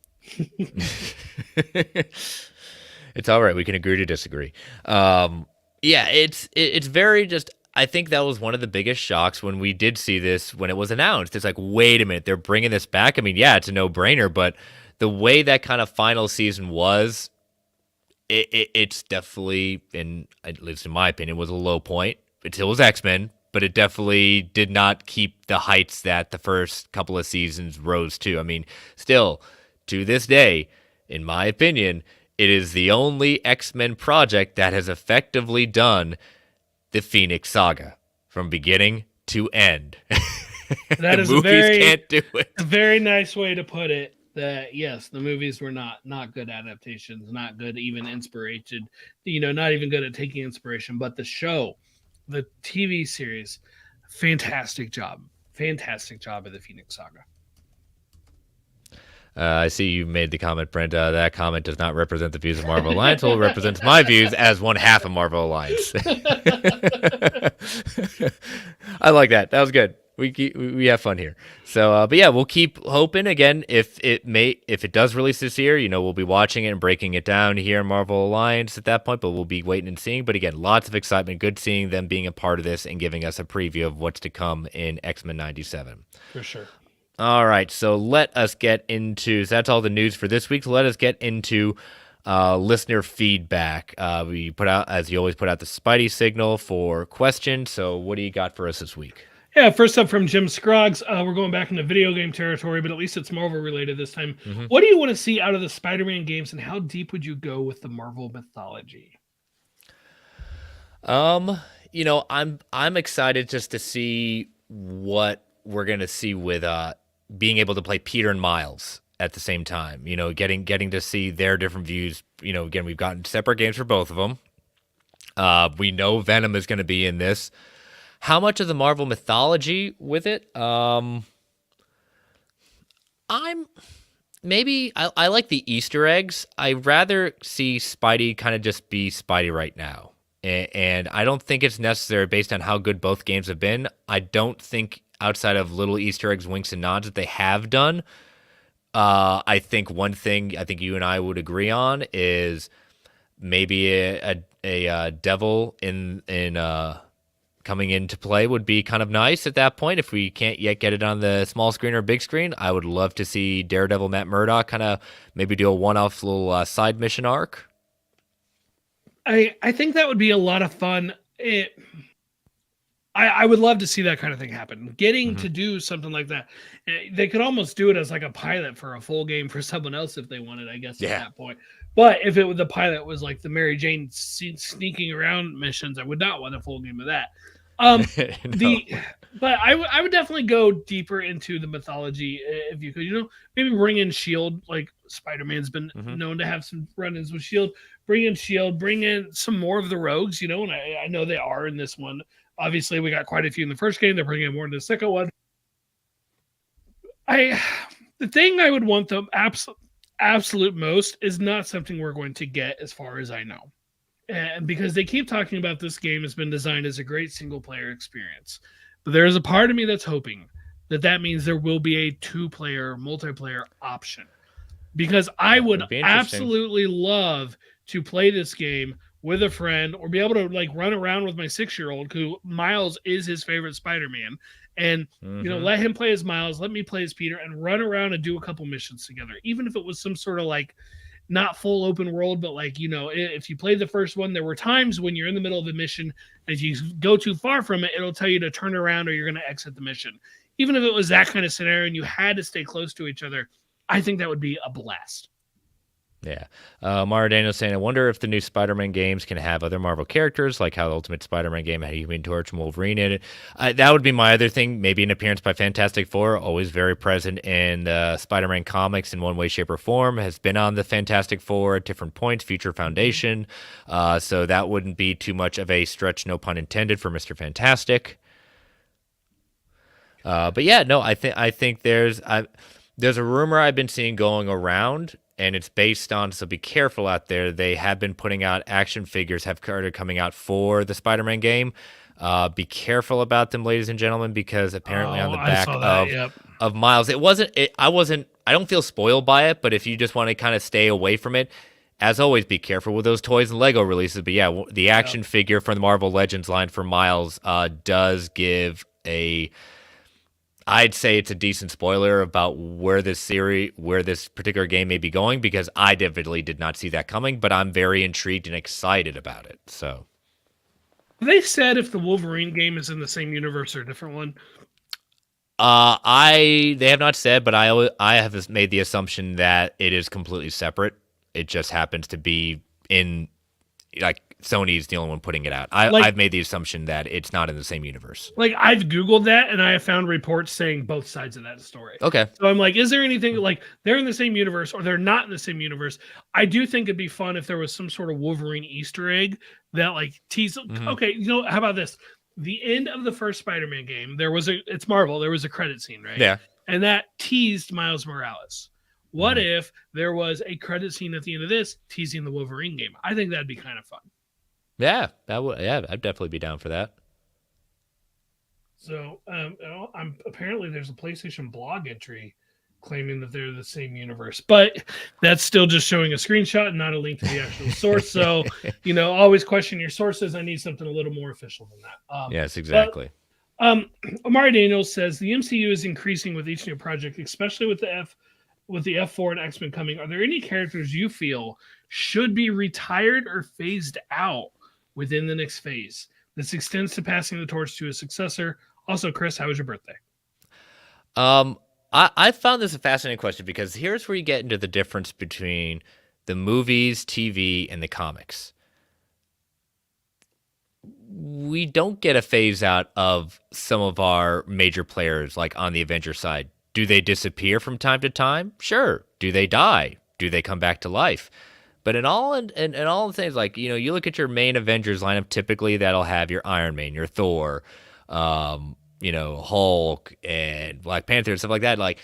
It's all right. We can agree to disagree. It's very just, I think that was one of the biggest shocks when we did see this, when it was announced. It's like, wait a minute, they're bringing this back? I mean, yeah, it's a no-brainer, but the way that kind of final season was, it's definitely, at least in my opinion, was a low point. It still was X-Men, but it definitely did not keep the heights that the first couple of seasons rose to. I mean, still, to this day, in my opinion, it is the only X-Men project that has effectively done the Phoenix Saga from beginning to end. That is can't do it. A very nice way to put it. That yes, the movies were not good adaptations, not good even inspiration. Not even good at taking inspiration. But the show, the TV series, fantastic job of the Phoenix Saga. I see you made the comment, Brent. That comment does not represent the views of Marvel Alliance. It represents my views as one half of Marvel Alliance. I like that. That was good. We have fun here. So, but yeah, we'll keep hoping. Again, if it does release this year, we'll be watching it and breaking it down here in Marvel Alliance at that point. But we'll be waiting and seeing. But again, lots of excitement. Good seeing them being a part of this and giving us a preview of what's to come in X-Men '97. For sure. All right, so let us get into, so that's all the news for this week. So let us get into listener feedback. We put out, as you always, put out the Spidey signal for questions. So what do you got for us this week? Yeah, first up from Jim Scroggs. We're going back into video game territory, but at least it's Marvel related this time. Mm-hmm. What do you want to see out of the Spider-Man games, and how deep would you go with the Marvel mythology? I'm excited just to see what we're gonna see with being able to play Peter and Miles at the same time, getting to see their different views. Again, we've gotten separate games for both of them. We know Venom is going to be in this. How much of the Marvel mythology with it? I like the Easter eggs. I'd rather see Spidey kind of just be Spidey right now. And I don't think it's necessary based on how good both games have been. I don't think outside of little Easter eggs, winks, and nods that they have done. I think one thing I think you and I would agree on is maybe a devil in coming into play would be kind of nice at that point. If we can't yet get it on the small screen or big screen, I would love to see Daredevil Matt Murdock kind of maybe do a one-off little side mission arc. I think that would be a lot of fun. I would love to see that kind of thing happen. Getting to do something like that. They could almost do it as like a pilot for a full game for someone else if they wanted, I guess, at that point. But if it was the pilot was like the Mary Jane sneaking around missions, I would not want a full game of that. No. But I would definitely go deeper into the mythology if you could, maybe bring in Shield. Like Spider-Man's been known to have some run-ins with Shield. Bring in Shield, bring in some more of the rogues, and I know they are in this one. Obviously, we got quite a few in the first game. They're bringing in more in the second one. The thing I would want the absolute most is not something we're going to get, as far as I know, and because they keep talking about this game has been designed as a great single player experience, but there is a part of me that's hoping that means there will be a 2-player multiplayer option, because I would absolutely love to play this game with a friend or be able to like run around with my 6-year-old who Miles is his favorite Spider-Man, and let him play as Miles, let me play as Peter, and run around and do a couple missions together, even if it was some sort of like not full open world, but like, if you played the first one, there were times when you're in the middle of the mission, and if you go too far from it, it'll tell you to turn around or you're going to exit the mission. Even if it was that kind of scenario and you had to stay close to each other, I think that would be a blast. Yeah. Mara Daniels saying, I wonder if the new Spider-Man games can have other Marvel characters, like how the Ultimate Spider-Man game had Human Torch and Wolverine in it. That would be my other thing. Maybe an appearance by Fantastic Four, always very present in the Spider-Man comics in one way, shape, or form, has been on the Fantastic Four at different points, Future Foundation. So that wouldn't be too much of a stretch, no pun intended, for Mr. Fantastic. But yeah, no, I think there's a rumor I've been seeing going around, and it's based on, so be careful out there. They have been putting out action figures, have started coming out for the Spider-Man game. Be careful about them, ladies and gentlemen, because apparently on the back of Miles, I don't feel spoiled by it, but if you just want to kind of stay away from it, as always, be careful with those toys and Lego releases. But yeah, the action figure from the Marvel Legends line for Miles does give I'd say it's a decent spoiler about where this particular game may be going, because I definitely did not see that coming, but I'm very intrigued and excited about it. So, they said if the Wolverine game is in the same universe or a different one. They have not said, but I have made the assumption that it is completely separate. It just happens to be in, like, Sony's the only one putting it out. I've made the assumption that it's not in the same universe. Like, I've Googled that, and I have found reports saying both sides of that story. Okay. So I'm like, is there anything, like, they're in the same universe or they're not in the same universe? I do think it'd be fun if there was some sort of Wolverine Easter egg that, like, tease. Okay, how about this? The end of the first Spider-Man game, it's Marvel, there was a credit scene, right? Yeah. And that teased Miles Morales. What if there was a credit scene at the end of this teasing the Wolverine game? I think that'd be kind of fun. Yeah, I'd definitely be down for that. So, apparently there's a PlayStation blog entry claiming that they're the same universe, but that's still just showing a screenshot and not a link to the actual source. So, always question your sources. I need something a little more official than that. Yes, exactly. Amari Daniels says the MCU is increasing with each new project, especially with the F4 and X-Men coming. Are there any characters you feel should be retired or phased out within the next phase? This extends to passing the torch to a successor. Also, Chris, how was your birthday? I found this a fascinating question, because here's where you get into the difference between the movies, TV, and the comics. We don't get a phase out of some of our major players, like on the Avengers side. Do they disappear from time to time? Sure. Do they die? Do they come back to life? But in all the things, like, you look at your main Avengers lineup, typically that'll have your Iron Man, your Thor, Hulk and Black Panther and stuff like that. Like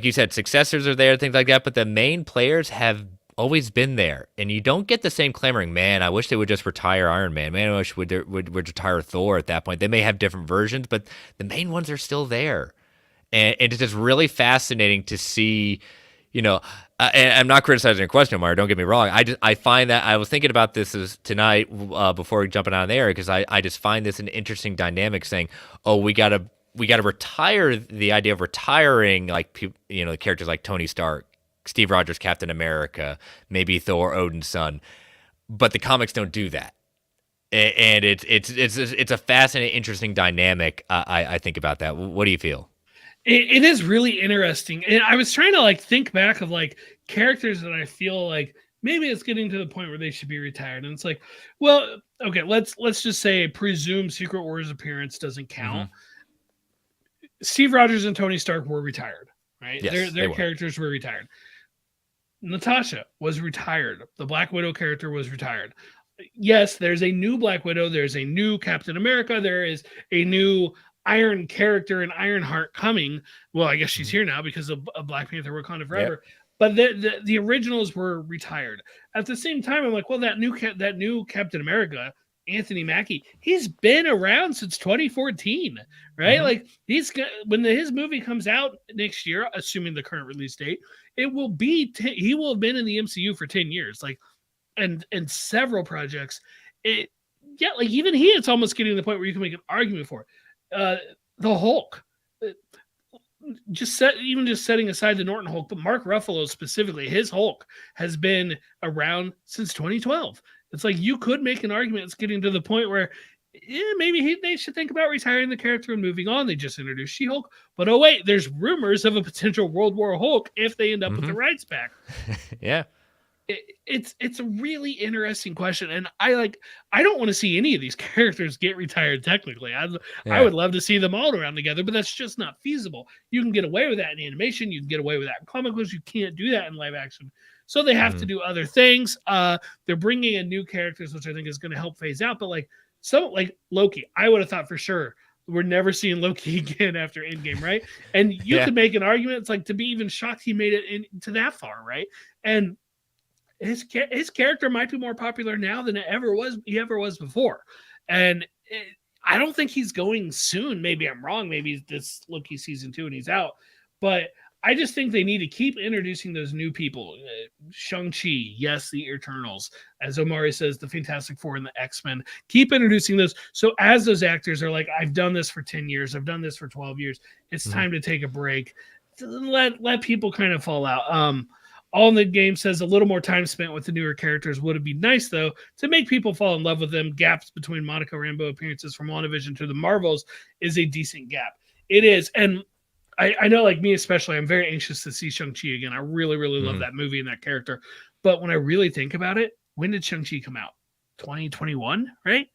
you said, successors are there, things like that. But the main players have always been there, and you don't get the same clamoring. Man, I wish they would just retire Iron Man. Man, I wish would retire Thor at that point. They may have different versions, but the main ones are still there. And it's just really fascinating to see, And I'm not criticizing your question, Mario. Don't get me wrong. I find that I was thinking about this as tonight before jumping on the air because I just find this an interesting dynamic. Saying, oh, we gotta retire the idea of retiring like the characters like Tony Stark, Steve Rogers, Captain America, maybe Thor, Odin's son, but the comics don't do that. And it's a fascinating, interesting dynamic. I think about that. What do you feel? It is really interesting. And I was trying to like think back of like characters that I feel like maybe it's getting to the point where they should be retired. And it's like, well, okay, let's just say presumed Secret Wars appearance doesn't count. Mm-hmm. Steve Rogers and Tony Stark were retired, right? Yes, they Their were. characters were retired. Natasha was retired. The Black Widow character was retired. Yes, there's a new Black Widow. There's a new Captain America. There is a new Iron character and Ironheart coming. Well, I guess she's Mm-hmm. here now because of Black Panther Wakanda Yep. Forever. But the originals were retired. At the same time, I'm like, well, that new Captain America, Anthony Mackie, he's been around since 2014, right? Mm-hmm. Like when his movie comes out next year, assuming the current release date, it will be he will have been in the MCU for 10 years, like and several projects. It Yeah, like even it's almost getting to the point where you can make an argument for it. The Hulk. Just setting aside the Norton Hulk, but Mark Ruffalo specifically, his Hulk has been around since 2012. It's like you could make an argument. It's getting to the point where maybe they should think about retiring the character and moving on. They just introduced She-Hulk, but oh wait, there's rumors of a potential World War Hulk if they end up with Mm-hmm. the rights back. Yeah. It's a really interesting question, and I don't want to see any of these characters get retired. Technically, I Yeah. would love to see them all around together, but that's just not feasible. You can get away with that in animation, you can get away with that in comic books. You can't do that in live action, so they have Mm-hmm. to do other things. They're bringing in new characters, which I think is going to help phase out. But like Loki, I would have thought for sure we're never seeing Loki again after Endgame, right? And you Yeah. could make an argument. It's like to be even shocked he made it into that far, right? And his character might be more popular now than he ever was before, and I don't think he's going soon. Maybe I'm wrong. Maybe this Loki season 2 and he's out, but I just think they need to keep introducing those new people. Shang-Chi, yes, the Eternals, as Omari says, the Fantastic Four and the X-Men. Keep introducing those. So as those actors are like, I've done this for 10 years, I've done this for 12 years, it's Mm-hmm. time to take a break. Let people kind of fall out. All in the Game says a little more time spent with the newer characters would have been nice, though, to make people fall in love with them. Gaps between Monica Rambeau appearances from WandaVision to the Marvels is a decent gap. It is. And I know, like me especially, I'm very anxious to see Shang-Chi again. I really, really love Mm-hmm. that movie and that character. But when I really think about it, when did Shang-Chi come out? 2021, right?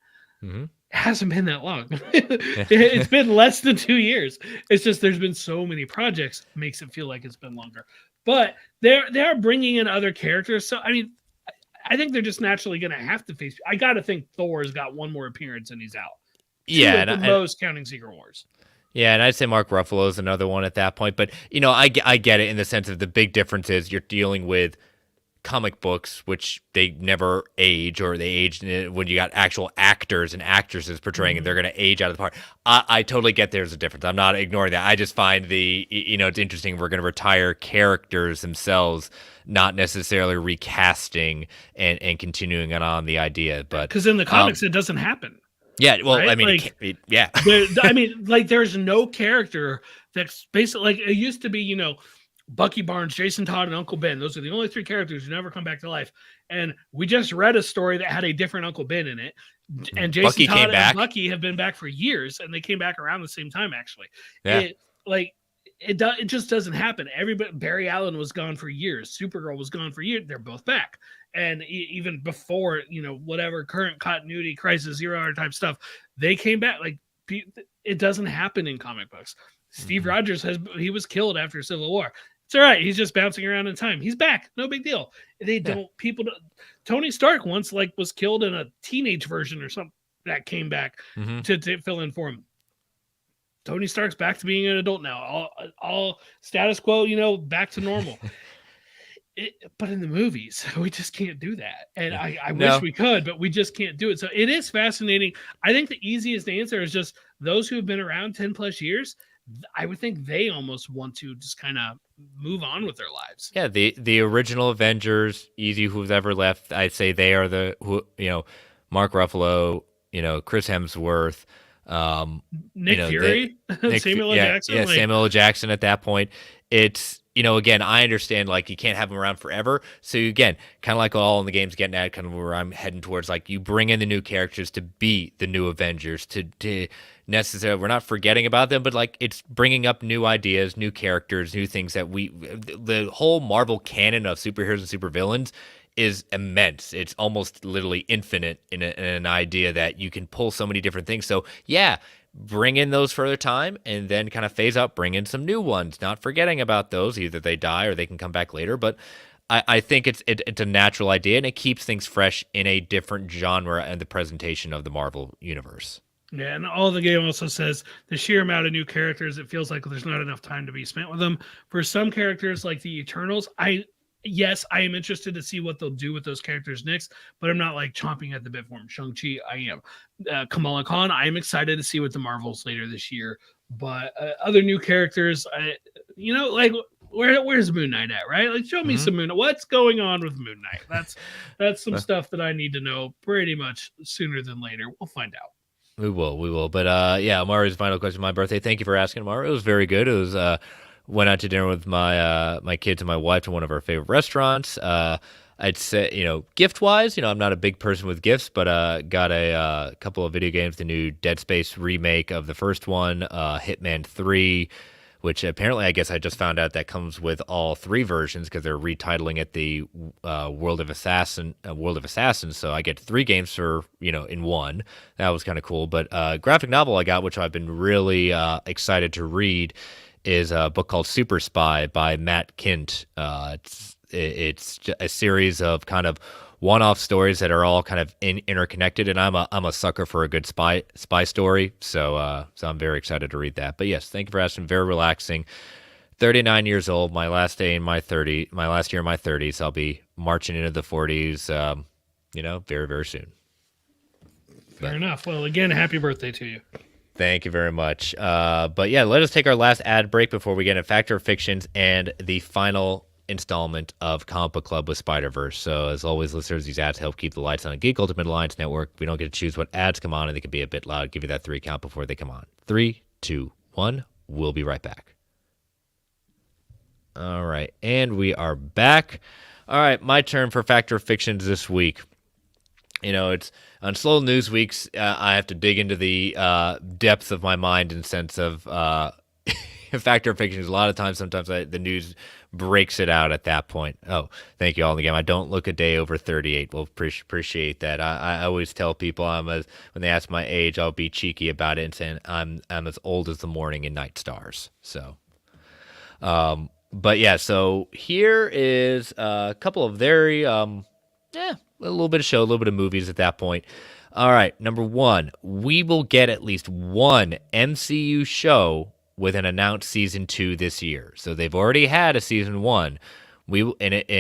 Mm-hmm. It hasn't been that long. Yeah. It's been less than 2 years. It's just there's been so many projects, makes it feel like it's been longer. But they're bringing in other characters. So I mean, I think they're just naturally going to have to face. I got to think Thor's got one more appearance and he's out. Yeah, Two and, at the most, counting Secret Wars. yeah, and I'd say Mark Ruffalo is another one at that point. But I get it in the sense of the big difference is you're dealing with comic books, which they never age, or they age when you got actual actors and actresses portraying, and they're going to age out of the part. I totally get there's a difference. I'm not ignoring that. I just find it's interesting. We're going to retire characters themselves, not necessarily recasting and continuing on the idea. But because in the comics, it doesn't happen. Yeah, well, right? I mean, Like, yeah. I mean, like, there's no character that's basically like it used to be, Bucky Barnes, Jason Todd, and Uncle Ben. Those are the only three characters who never come back to life. And we just read a story that had a different Uncle Ben in it. And Jason Bucky Todd came back. and Bucky have been back for years, and they came back around the same time, actually. Yeah. It just doesn't happen. Everybody, Barry Allen was gone for years. Supergirl was gone for years. They're both back. And even before, whatever current continuity, Crisis, 0 Hour type stuff, they came back. Like, it doesn't happen in comic books. Steve Rogers he was killed after Civil War. It's all right. He's just bouncing around in time. He's back. No big deal. Tony Stark once was killed in a teenage version or something that came back to fill in for him. Tony Stark's back to being an adult now. All status quo, back to normal. But in the movies, we just can't do that. And I wish we could, but we just can't do it. So it is fascinating. I think the easiest answer is just those who have been around 10 plus years, I would think they almost want to just kind of move on with their lives. Yeah, the original Avengers, easy who's ever left. I'd say they are the who Mark Ruffalo, Chris Hemsworth, um, Nick the Fury, Samuel L. Jackson, yeah, like Samuel L. Jackson at that point. It's again, I understand like you can't have them around forever. So again, kind of like all in the game's getting at, kind of where I'm heading towards, like you bring in the new characters to be the new Avengers, to necessarily, we're not forgetting about them, but like it's bringing up new ideas, new characters, new things that the whole Marvel canon of superheroes and supervillains is immense. It's almost literally infinite in an idea that you can pull so many different things. So yeah, bring in those for a time and then kind of phase out, bring in some new ones, not forgetting about those. Either they die or they can come back later. But I think it's a natural idea, and it keeps things fresh in a different genre and the presentation of the Marvel universe. yeah, and all the game also says the sheer amount of new characters, it feels like there's not enough time to be spent with them. For some characters like the Eternals, yes, I am interested to see what they'll do with those characters next, but I'm not like chomping at the bit for them. Shang-Chi, I am. Kamala Khan, I am excited to see what the Marvels later this year. But other new characters, like where's Moon Knight at, right? Like show me some Moon Knight. What's going on with Moon Knight? That's some stuff that I need to know pretty much sooner than later. We'll find out. We will. But yeah, Amari's final question, my birthday. Thank you for asking, Amari. It was very good. It was went out to dinner with my kids and my wife to one of our favorite restaurants. I'd say, gift wise, I'm not a big person with gifts, but got a couple of video games, the new Dead Space remake of the first one, Hitman 3, which apparently I guess I just found out that comes with all three versions because they're retitling it the World of Assassins. So I get three games for in one. That was kind of cool. But graphic novel I got, which I've been really excited to read, is a book called Super Spy by Matt Kint. It's a series of kind of one-off stories that are all kind of interconnected, and I'm a sucker for a good spy story, so I'm very excited to read that. But yes, thank you for asking. Very relaxing. 39 years old, my last year in my 30s. I'll be marching into the 40s, very, very soon. Fair enough. Well, again, happy birthday to you. Thank you very much. But yeah, let us take our last ad break before we get into Factor of Fictions and the final installment of Comic Book Club with Spider-Verse. So as always, listeners, these ads help keep the lights on at Geek Ultimate Alliance Network. We don't get to choose what ads come on, and they can be a bit loud. Give you that 3 count before they come on. 3, 2, 1. We'll be right back. All right, and we are back. All right, my turn for Factor of Fictions this week. It's on slow news weeks. I have to dig into the depths of my mind and sense of Factor of Fictions. A lot of times, sometimes the news breaks it out at that point. Oh, thank you all again. I don't look a day over 38. Well, appreciate that. I always tell people when they ask my age, I'll be cheeky about it and saying I'm as old as the morning and night stars. So, but yeah. So here is a couple of very a little bit of show, a little bit of movies at that point. All right, number 1, we will get at least one MCU show with an announced season 2 this year. So they've already had a season 1. Loki's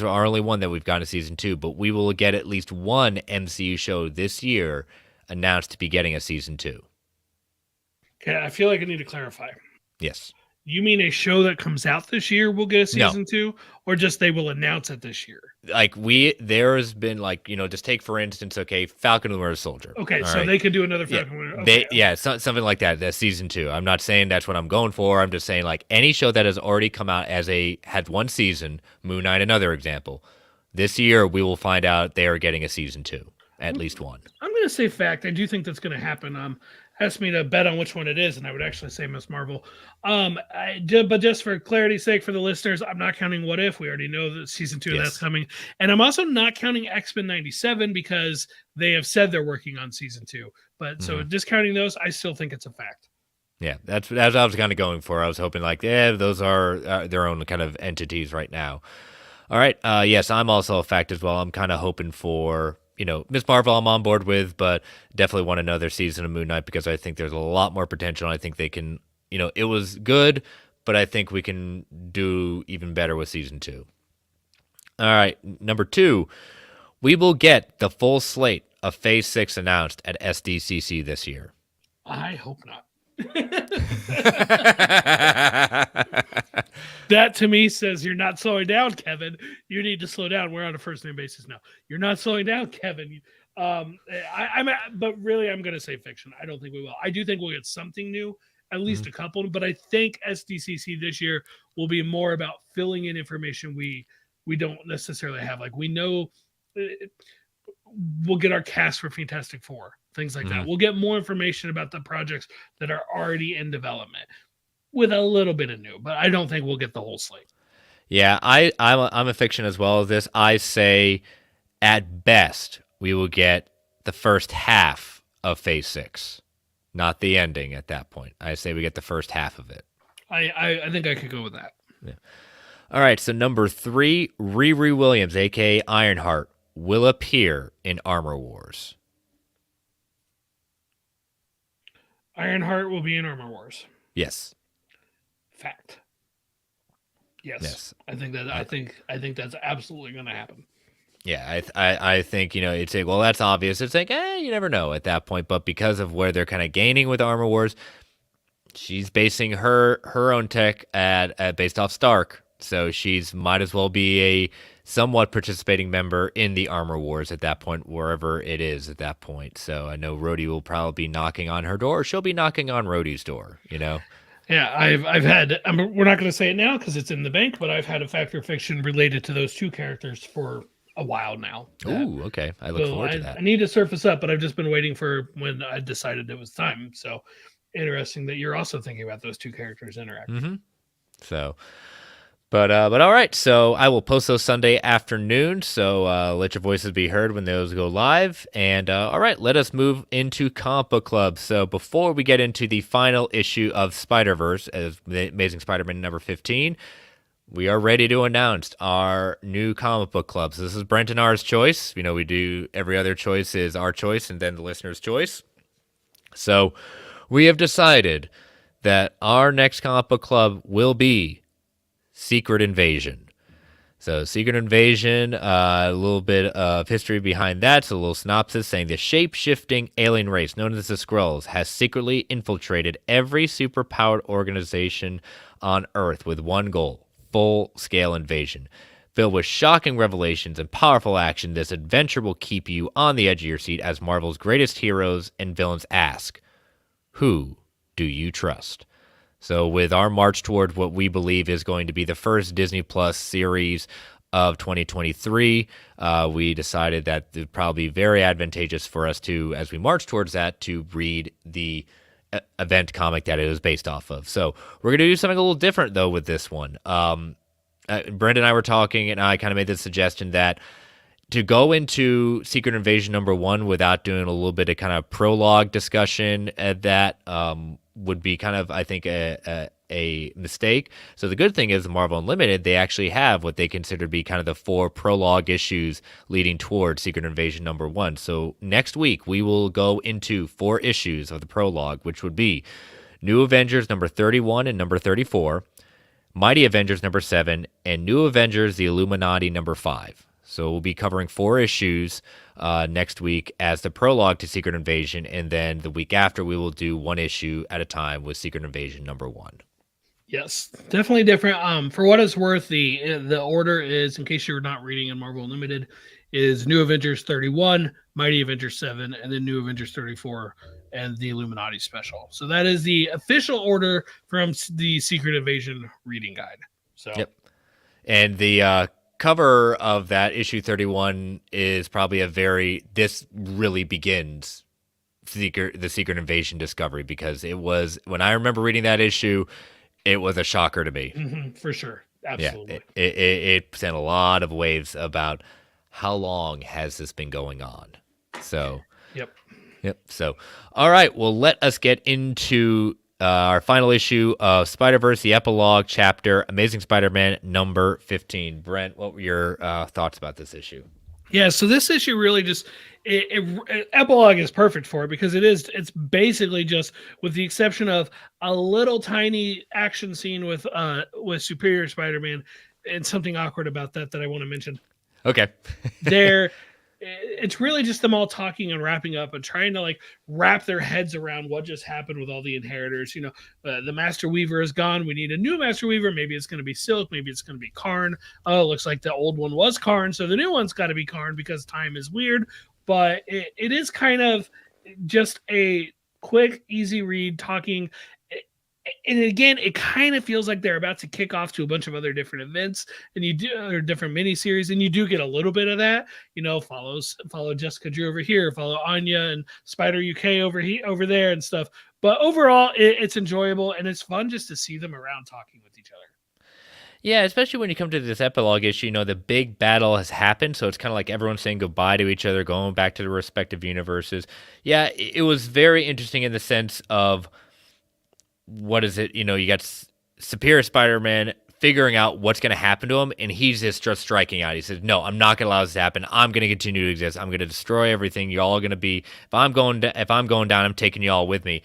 our only one that we've gotten a season 2, but we will get at least one MCU show this year announced to be getting a season 2. Okay, I feel like I need to clarify. Yes. You mean a show that comes out this year will get a season 2, or just they will announce it this year? Like there's been just take for instance, okay, Falcon and the Winter Soldier. Okay, so right? They could do another Falcon. Something like that. That's season 2. I'm not saying that's what I'm going for. I'm just saying like any show that has already come out had one season, Moon Knight, another example. This year we will find out they are getting a season 2, at least one. I'm going to say fact. I do think that's going to happen. Asked me to bet on which one it is, and I would actually say Miss Marvel. But just for clarity's sake for the listeners, I'm not counting What If. We already know that season 2 that's coming, and I'm also not counting X-Men '97 because they have said they're working on season 2. But so discounting those, I still think it's a fact. Yeah, that's what I was kind of going for. I was hoping those are their own kind of entities right now. All right, yes, I'm also a fact as well. I'm kind of hoping for. Miss Marvel I'm on board with, but definitely want another season of Moon Knight because I think there's a lot more potential. I think they can, it was good, but I think we can do even better with season 2. All right, number 2, we will get the full slate of Phase 6 announced at SDCC this year. I hope not. That to me says you're not slowing down, Kevin. You need to slow down. We're on a first name basis now. You're not slowing down, Kevin. But really, I'm going to say fiction. I don't think we will. I do think we'll get something new, at least Mhm. a couple. But I think SDCC this year will be more about filling in information we don't necessarily have. Like we know we'll get our cast for Fantastic Four, things like that. Mhm. We'll get more information about the projects that are already in development with a little bit of new, but I don't think we'll get the whole slate. Yeah, I'm a fiction as well as this. I say at best we will get the first half of Phase 6, not the ending at that point. I say we get the first half of it. I think I could go with that. Yeah. All right, so number 3, Riri Williams, aka Ironheart, will appear in Armor Wars. Ironheart will be in Armor Wars. Yes. Fact. Yes, Yes. I think that I think that's absolutely going to happen. Yeah, I think, it's like, well, that's obvious. It's like, you never know at that point. But because of where they're kind of gaining with Armor Wars, she's basing her own tech at based off Stark. So she's might as well be a somewhat participating member in the Armor Wars at that point, wherever it is at that point. So I know Rhodey will probably be knocking on her door. Or she'll be knocking on Rhodey's door, Yeah, I've had. We're not going to say it now because it's in the bank, but I've had a fact or fiction related to those two characters for a while now. Ooh, okay. I look forward to that. I need to surface up, but I've just been waiting for when I decided it was time. So interesting that you're also thinking about those two characters interacting. Mm-hmm. So, but all right. So I will post those Sunday afternoon. So let your voices be heard when those go live. And all right, let us move into Comic Book Club. So before we get into the final issue of Spider-Verse as the Amazing Spider-Man number 15, we are ready to announce our new comic book clubs. This is Brent and R's choice. We do every other choice is our choice and then the listener's choice. So we have decided that our next comic book club will be Secret Invasion. So Secret Invasion, a little bit of history behind that. So a little synopsis saying the shape-shifting alien race known as the Skrulls has secretly infiltrated every superpowered organization on Earth with one goal: full-scale invasion. Filled with shocking revelations and powerful action, this adventure will keep you on the edge of your seat as Marvel's greatest heroes and villains ask, who do you trust? So with our march toward what we believe is going to be the first Disney Plus series of 2023, we decided that it would probably be very advantageous for us to, as we march towards that, to read the event comic that it was based off of. So we're going to do something a little different, though, with this one. Brent and I were talking, and I kind of made the suggestion that to go into Secret Invasion number 1 without doing a little bit of kind of prologue discussion at that would be kind of, I think, a mistake. So the good thing is Marvel Unlimited, they actually have what they consider to be kind of the 4 prologue issues leading towards Secret Invasion number 1. So next week, we will go into 4 issues of the prologue, which would be New Avengers number 31 and number 34, Mighty Avengers number 7, and New Avengers the Illuminati number 5. So we'll be covering 4 issues next week as the prologue to Secret Invasion, and then the week after we will do 1 issue at a time with Secret Invasion number 1. Yes, definitely different. For what it's worth, the order is, in case you're not reading in Marvel Unlimited, is New Avengers 31, Mighty Avengers 7, and then New Avengers 34 and the Illuminati special. So that is the official order from the Secret Invasion reading guide. So yep. And the cover of that issue 31 is probably this really begins the Secret Invasion discovery, because it was, when I remember reading that issue, it was a shocker to me. Mm-hmm, for sure. Absolutely. Yeah, it sent a lot of waves about how long has this been going on. So, Yep. So, all right. Well, let us get into our final issue of Spider-Verse, the epilogue chapter, Amazing Spider-Man number 15. Brent, what were your thoughts about this issue? Yeah, so this issue really just epilogue is perfect for it because it's basically just, with the exception of a little tiny action scene with Superior Spider-Man and something awkward about that I want to mention. Okay. There it's really just them all talking and wrapping up and trying to like wrap their heads around what just happened with all the inheritors. The Master Weaver is gone. We need a new Master Weaver. Maybe it's going to be Silk. Maybe it's going to be Karn. Oh, it looks like the old one was Karn, so the new one's got to be Karn because time is weird. But it is kind of just a quick, easy read talking. And again, it kind of feels like they're about to kick off to a bunch of other different events, and you do or different miniseries, and you do get a little bit of that. Follow Jessica Drew over here, follow Anya and Spider UK over there and stuff. But overall, it's enjoyable and it's fun just to see them around talking with each other. Yeah, especially when you come to this epilogue issue, the big battle has happened, so it's kind of like everyone saying goodbye to each other, going back to the respective universes. Yeah, it was very interesting in the sense of what is it? You got Superior Spider-Man figuring out what's going to happen to him, and he's just striking out. He says, "No, I'm not going to allow this to happen. I'm going to continue to exist. I'm going to destroy everything. You're all going to be. If I'm going down, I'm taking you all with me."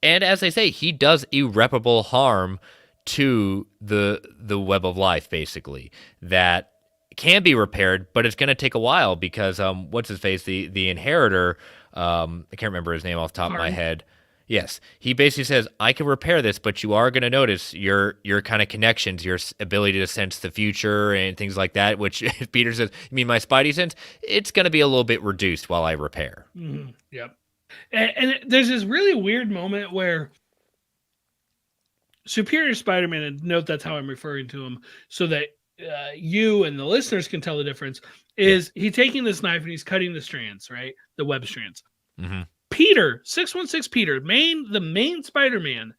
And as they say, he does irreparable harm to the web of life, basically, that can be repaired, but it's going to take a while because what's his face, the inheritor, I can't remember his name off the top of my head. Yes, he basically says, I can repair this, but you are going to notice your kind of connections, your ability to sense the future and things like that, which Peter says, you mean my Spidey sense? It's going to be a little bit reduced while I repair. Mm-hmm. Yep. And there's this really weird moment where Superior Spider-Man, and note that's how I'm referring to him, so that you and the listeners can tell the difference, is he taking this knife and he's cutting the strands, right? The web strands. Mm-hmm. Peter, 616 Peter, the main Spider-Man,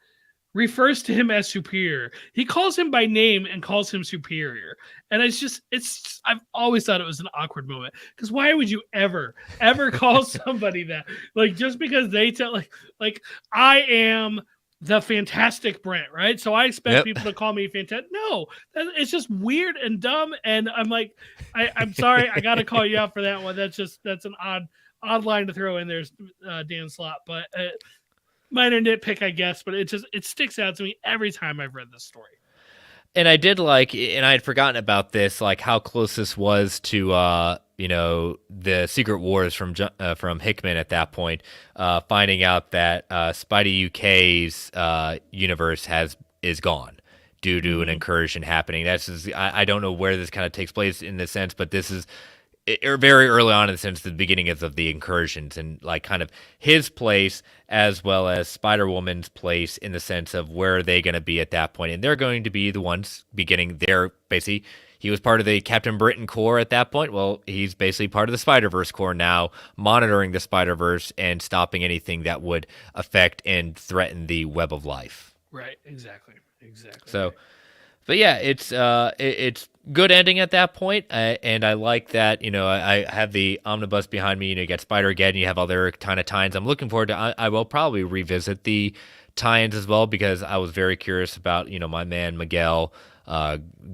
refers to him as Superior. He calls him by name and calls him Superior. And I've always thought it was an awkward moment. Because why would you ever call somebody that? Like, just because they tell, like I am the Fantastic Brent, right? So I expect people to call me Fantastic. No, it's just weird and dumb. And I'm like, I'm sorry, I got to call you out for that one. That's an odd line to throw in there, Dan Slott, but minor nitpick, I guess, but it sticks out to me every time I've read this story. And I did like, and I had forgotten about this, like how close this was to, the Secret Wars from Hickman at that point, finding out that Spidey UK's universe is gone due to an incursion happening. I don't know where this kind of takes place in this sense, but this is very early on in the sense the beginning of the incursions and like kind of his place as well as Spider-Woman's place in the sense of where are they going to be at that point. And they're going to be the ones beginning their basically he was part of the Captain Britain Corps at that point. Well, he's basically part of the Spider-Verse Corps now, monitoring the Spider-Verse and stopping anything that would affect and threaten the web of life. Right, exactly. So right. But yeah, it's good ending at that point, and I like that. I have the omnibus behind me. You get Spider-Geddon, you have other kind of tie-ins. I'm looking forward to. I will probably revisit the tie-ins as well because I was very curious about my man Miguel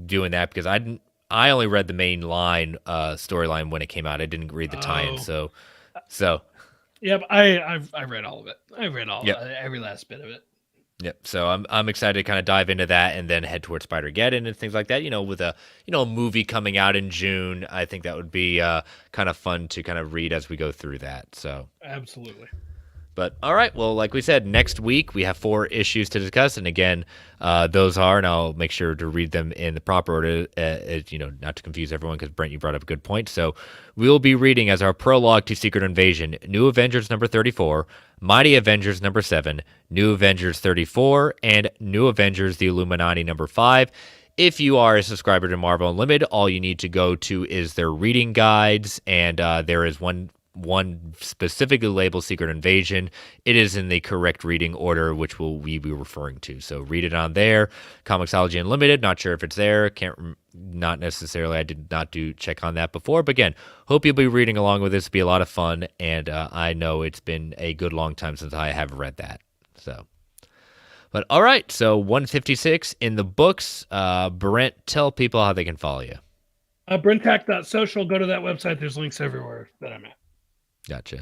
doing that because I only read the main line storyline when it came out. I didn't read the tie-in, so. Yep, I read all of it. I read every last bit of it. Yep. So I'm excited to kind of dive into that and then head towards Spider-Geddon and things like that. With a a movie coming out in June, I think that would be kind of fun to kind of read as we go through that. So absolutely. But all right, well, like we said, next week we have 4 issues to discuss, and again, those are, and I'll make sure to read them in the proper order, not to confuse everyone, because Brent, you brought up a good point. So we'll be reading as our prologue to Secret Invasion, New Avengers number 34, Mighty Avengers number 7, New Avengers 34, and New Avengers the Illuminati number 5. If you are a subscriber to Marvel Unlimited, all you need to go to is their reading guides, and there is one specifically labeled Secret Invasion. It is in the correct reading order, which we be referring to. So read it on there. Comixology Unlimited, not sure if it's there. Not necessarily. I did not check on that before. But again, hope you'll be reading along with this. It'll be a lot of fun. And I know it's been a good long time since I have read that. So, but all right. So 156 in the books. Brent, tell people how they can follow you. BrentTac.social. Go to that website. There's links everywhere that I'm at. Gotcha.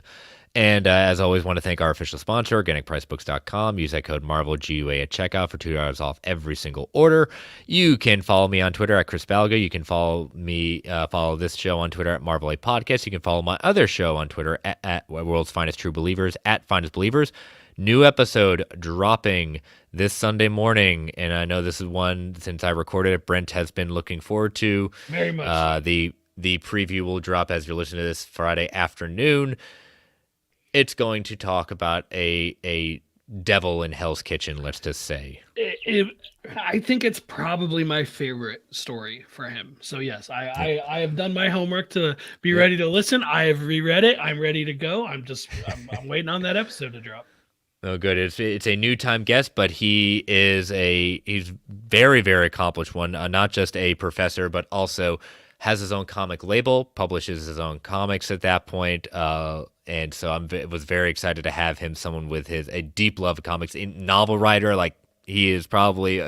And as always, want to thank our official sponsor, organicpricebooks.com. Use that code MarvelGUA at checkout for $2 off every single order. You can follow me on Twitter at Chris Balga. You can follow me, follow this show on Twitter at Marvel A Podcast. You can follow my other show on Twitter at World's Finest True Believers, at Finest Believers. New episode dropping this Sunday morning, and I know this is one, since I recorded it, Brent has been looking forward to. Very much so. The preview will drop as you're listening to this Friday afternoon. It's going to talk about a devil in Hell's Kitchen, let's just say. I think it's probably my favorite story for him. So yes, I have done my homework to be ready to listen. I have reread it. I'm ready to go. I'm waiting on that episode to drop. Oh, good. It's a new time guest, but he's very, very accomplished one. Not just a professor, but also has his own comic label, publishes his own comics at that point. And so I was very excited to have him, someone with a deep love of comics, a novel writer. Like, he is probably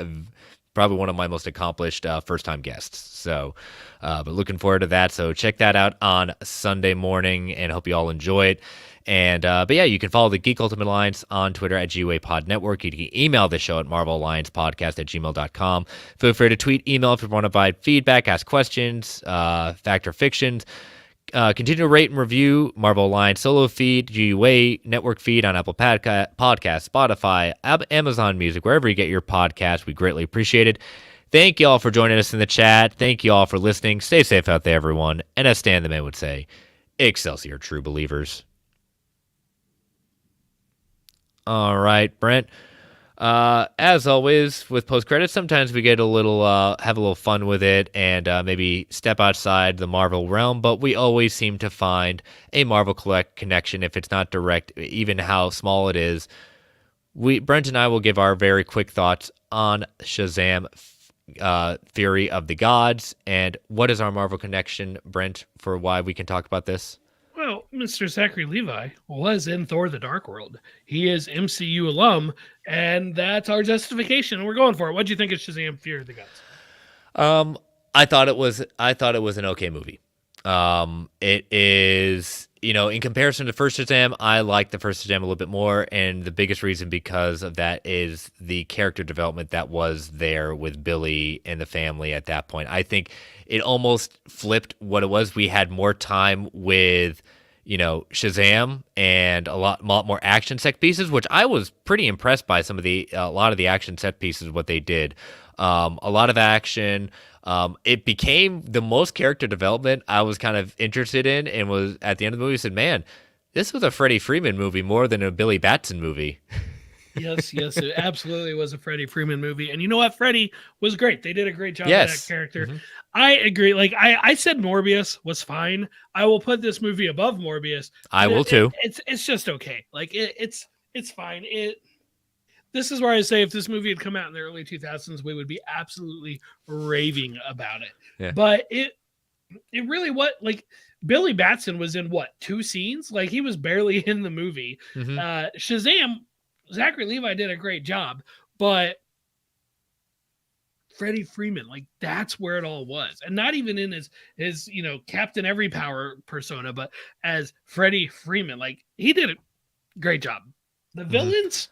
one of my most accomplished first-time guests. So, but looking forward to that. So check that out on Sunday morning, and hope you all enjoy it. And but yeah, you can follow the Geek Ultimate Alliance on Twitter at GUA Pod Network. You can email the show at marvelalliancepodcast@gmail.com. Feel free to tweet, email if you want to provide feedback, ask questions, fact or fictions. Continue to rate and review Marvel Alliance solo feed, GUA network feed on Apple Podcast, Spotify, Amazon Music, wherever you get your podcast. We greatly appreciate it. Thank you all for joining us in the chat. Thank you all for listening. Stay safe out there, everyone. And as Stan the Man would say, Excelsior, true believers. All right, Brent. As always with post credits, sometimes we get have a little fun with it, and maybe step outside the Marvel realm. But we always seem to find a Marvel connection, if it's not direct, even how small it is. Brent and I will give our very quick thoughts on Shazam, Fury of the Gods, and what is our Marvel connection, Brent, for why we can talk about this. Well, Mr. Zachary Levi was in Thor the Dark World. He is MCU alum, and that's our justification. We're going for it. What do you think of Shazam Fear of the Gods? I thought it was an okay movie. It is, in comparison to first Shazam, I like the first Shazam a little bit more, and the biggest reason because of that is the character development that was there with Billy and the family at that point. I think it almost flipped what it was. We had more time with, Shazam, and a lot more action set pieces, which I was pretty impressed by. A lot of the action set pieces, what they did, a lot of action. It became the most character development I was kind of interested in, and was at the end of the movie said, man, this was a Freddie Freeman movie more than a Billy Batson movie. Yes, it absolutely was a Freddie Freeman movie. And you know what? Freddie was great. They did a great job with that character. Mm-hmm. I agree. Like I said, Morbius was fine. I will put this movie above Morbius. I will too. It's just okay. Like it's fine. This is where I say if this movie had come out in the early 2000s, we would be absolutely raving about it. Yeah. But it really, Billy Batson was in 2 scenes? Like, he was barely in the movie. Mm-hmm. Shazam, Zachary Levi did a great job, but Freddie Freeman, that's where it all was. And not even in his Captain Every Power persona, but as Freddie Freeman, he did a great job. The villains,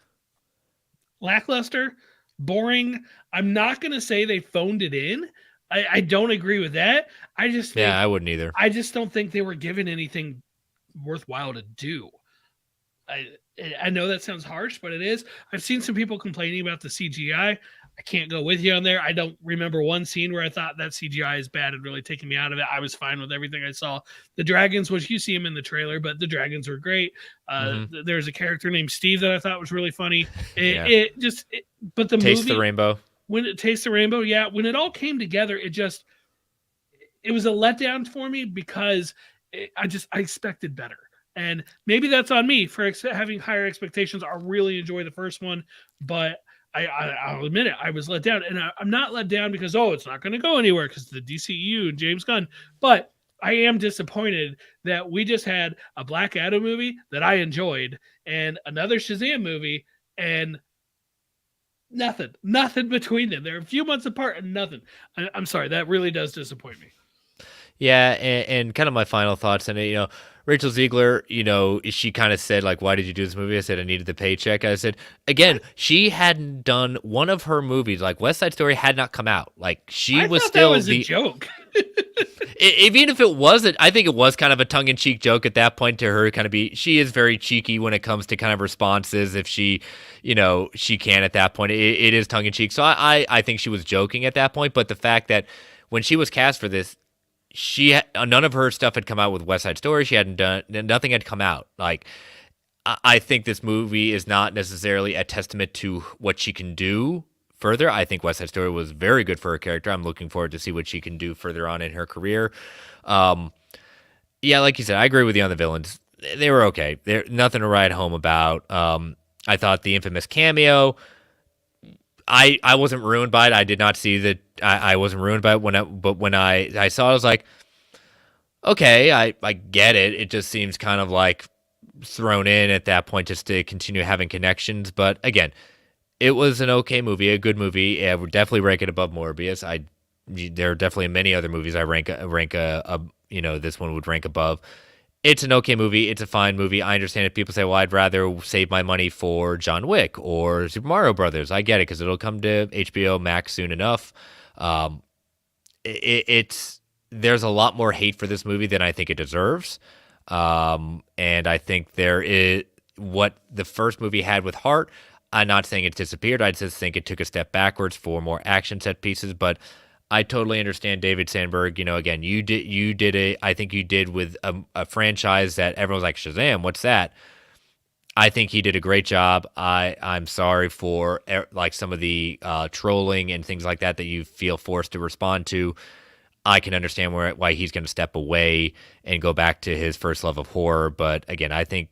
lackluster, boring. I'm not going to say they phoned it in. I don't agree with that. I just think, I wouldn't either. I just don't think they were given anything worthwhile to do. I know that sounds harsh, but it is. I've seen some people complaining about the CGI. I can't go with you on there. I don't remember one scene where I thought that CGI is bad and really taking me out of it. I was fine with everything I saw. The dragons, which you see them in the trailer, but the dragons were great. There's a character named Steve that I thought was really funny. But the Taste movie, the Rainbow. When it Taste the Rainbow, when it all came together, it was a letdown for me because I expected better. And maybe that's on me for having higher expectations. I really enjoy the first one, but I'll admit it, I was let down. And I'm not let down because, it's not going to go anywhere because the DCEU and James Gunn. But I am disappointed that we just had a Black Adam movie that I enjoyed and another Shazam movie and nothing between them. They're a few months apart and nothing. I'm sorry, that really does disappoint me. Yeah, and kind of my final thoughts on it, Rachel Ziegler, she kind of said like, "Why did you do this movie?" I said, "I needed the paycheck." I said, I, again, she hadn't done one of her movies, like West Side Story had not come out. Like she I was thought that still was a the joke. even if it wasn't, I think it was kind of a tongue-in-cheek joke at that point to her. Kind of be, she is very cheeky when it comes to kind of responses. If she, she can at that point, it is tongue-in-cheek. So I think she was joking at that point. But the fact that when she was cast for this, none of her stuff had come out with West Side Story. She hadn't done nothing had come out. Like I think this movie is not necessarily a testament to what she can do further. I think West Side Story was very good for her character. I'm looking forward to see what she can do further on in her career. Um, yeah, like you said, I agree with you on the villains. They were okay. They're nothing to write home about. I thought the infamous cameo. I wasn't ruined by it. I did not see that. I wasn't ruined by it but when I saw it, I was like, okay, I get it. It just seems kind of like thrown in at that point just to continue having connections. But again, it was an okay movie, a good movie. Yeah, we're definitely rank it above Morbius. There are definitely many other movies I rank a this one would rank above. It's an okay movie. It's a fine movie. I understand if people say, well, I'd rather save my money for John Wick or Super Mario Brothers. I get it because it'll come to HBO Max soon enough. Um, it's there's a lot more hate for this movie than I think it deserves. And I think there is what the first movie had with heart. I'm not saying it disappeared. I just think it took a step backwards for more action set pieces. But I totally understand David Sandberg. Again, you did it. I think you did with a franchise that everyone's like, Shazam, what's that? I think he did a great job. I'm sorry for like some of the trolling and things like that you feel forced to respond to. I can understand why he's going to step away and go back to his first love of horror. But again, I think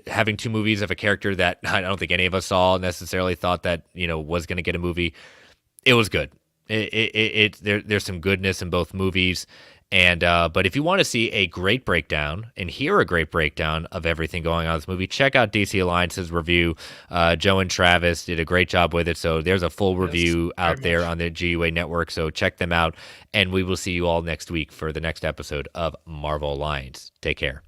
having two movies of a character that I don't think any of us saw necessarily thought that was going to get a movie, it was good. There's some goodness in both movies. And but if you want to see a great breakdown and hear a great breakdown of everything going on in this movie, check out DC Alliance's review. Joe and Travis did a great job with it. So there's a full Yes, review very out there much. on the GUA network. So check them out. And we will see you all next week for the next episode of Marvel Alliance. Take care.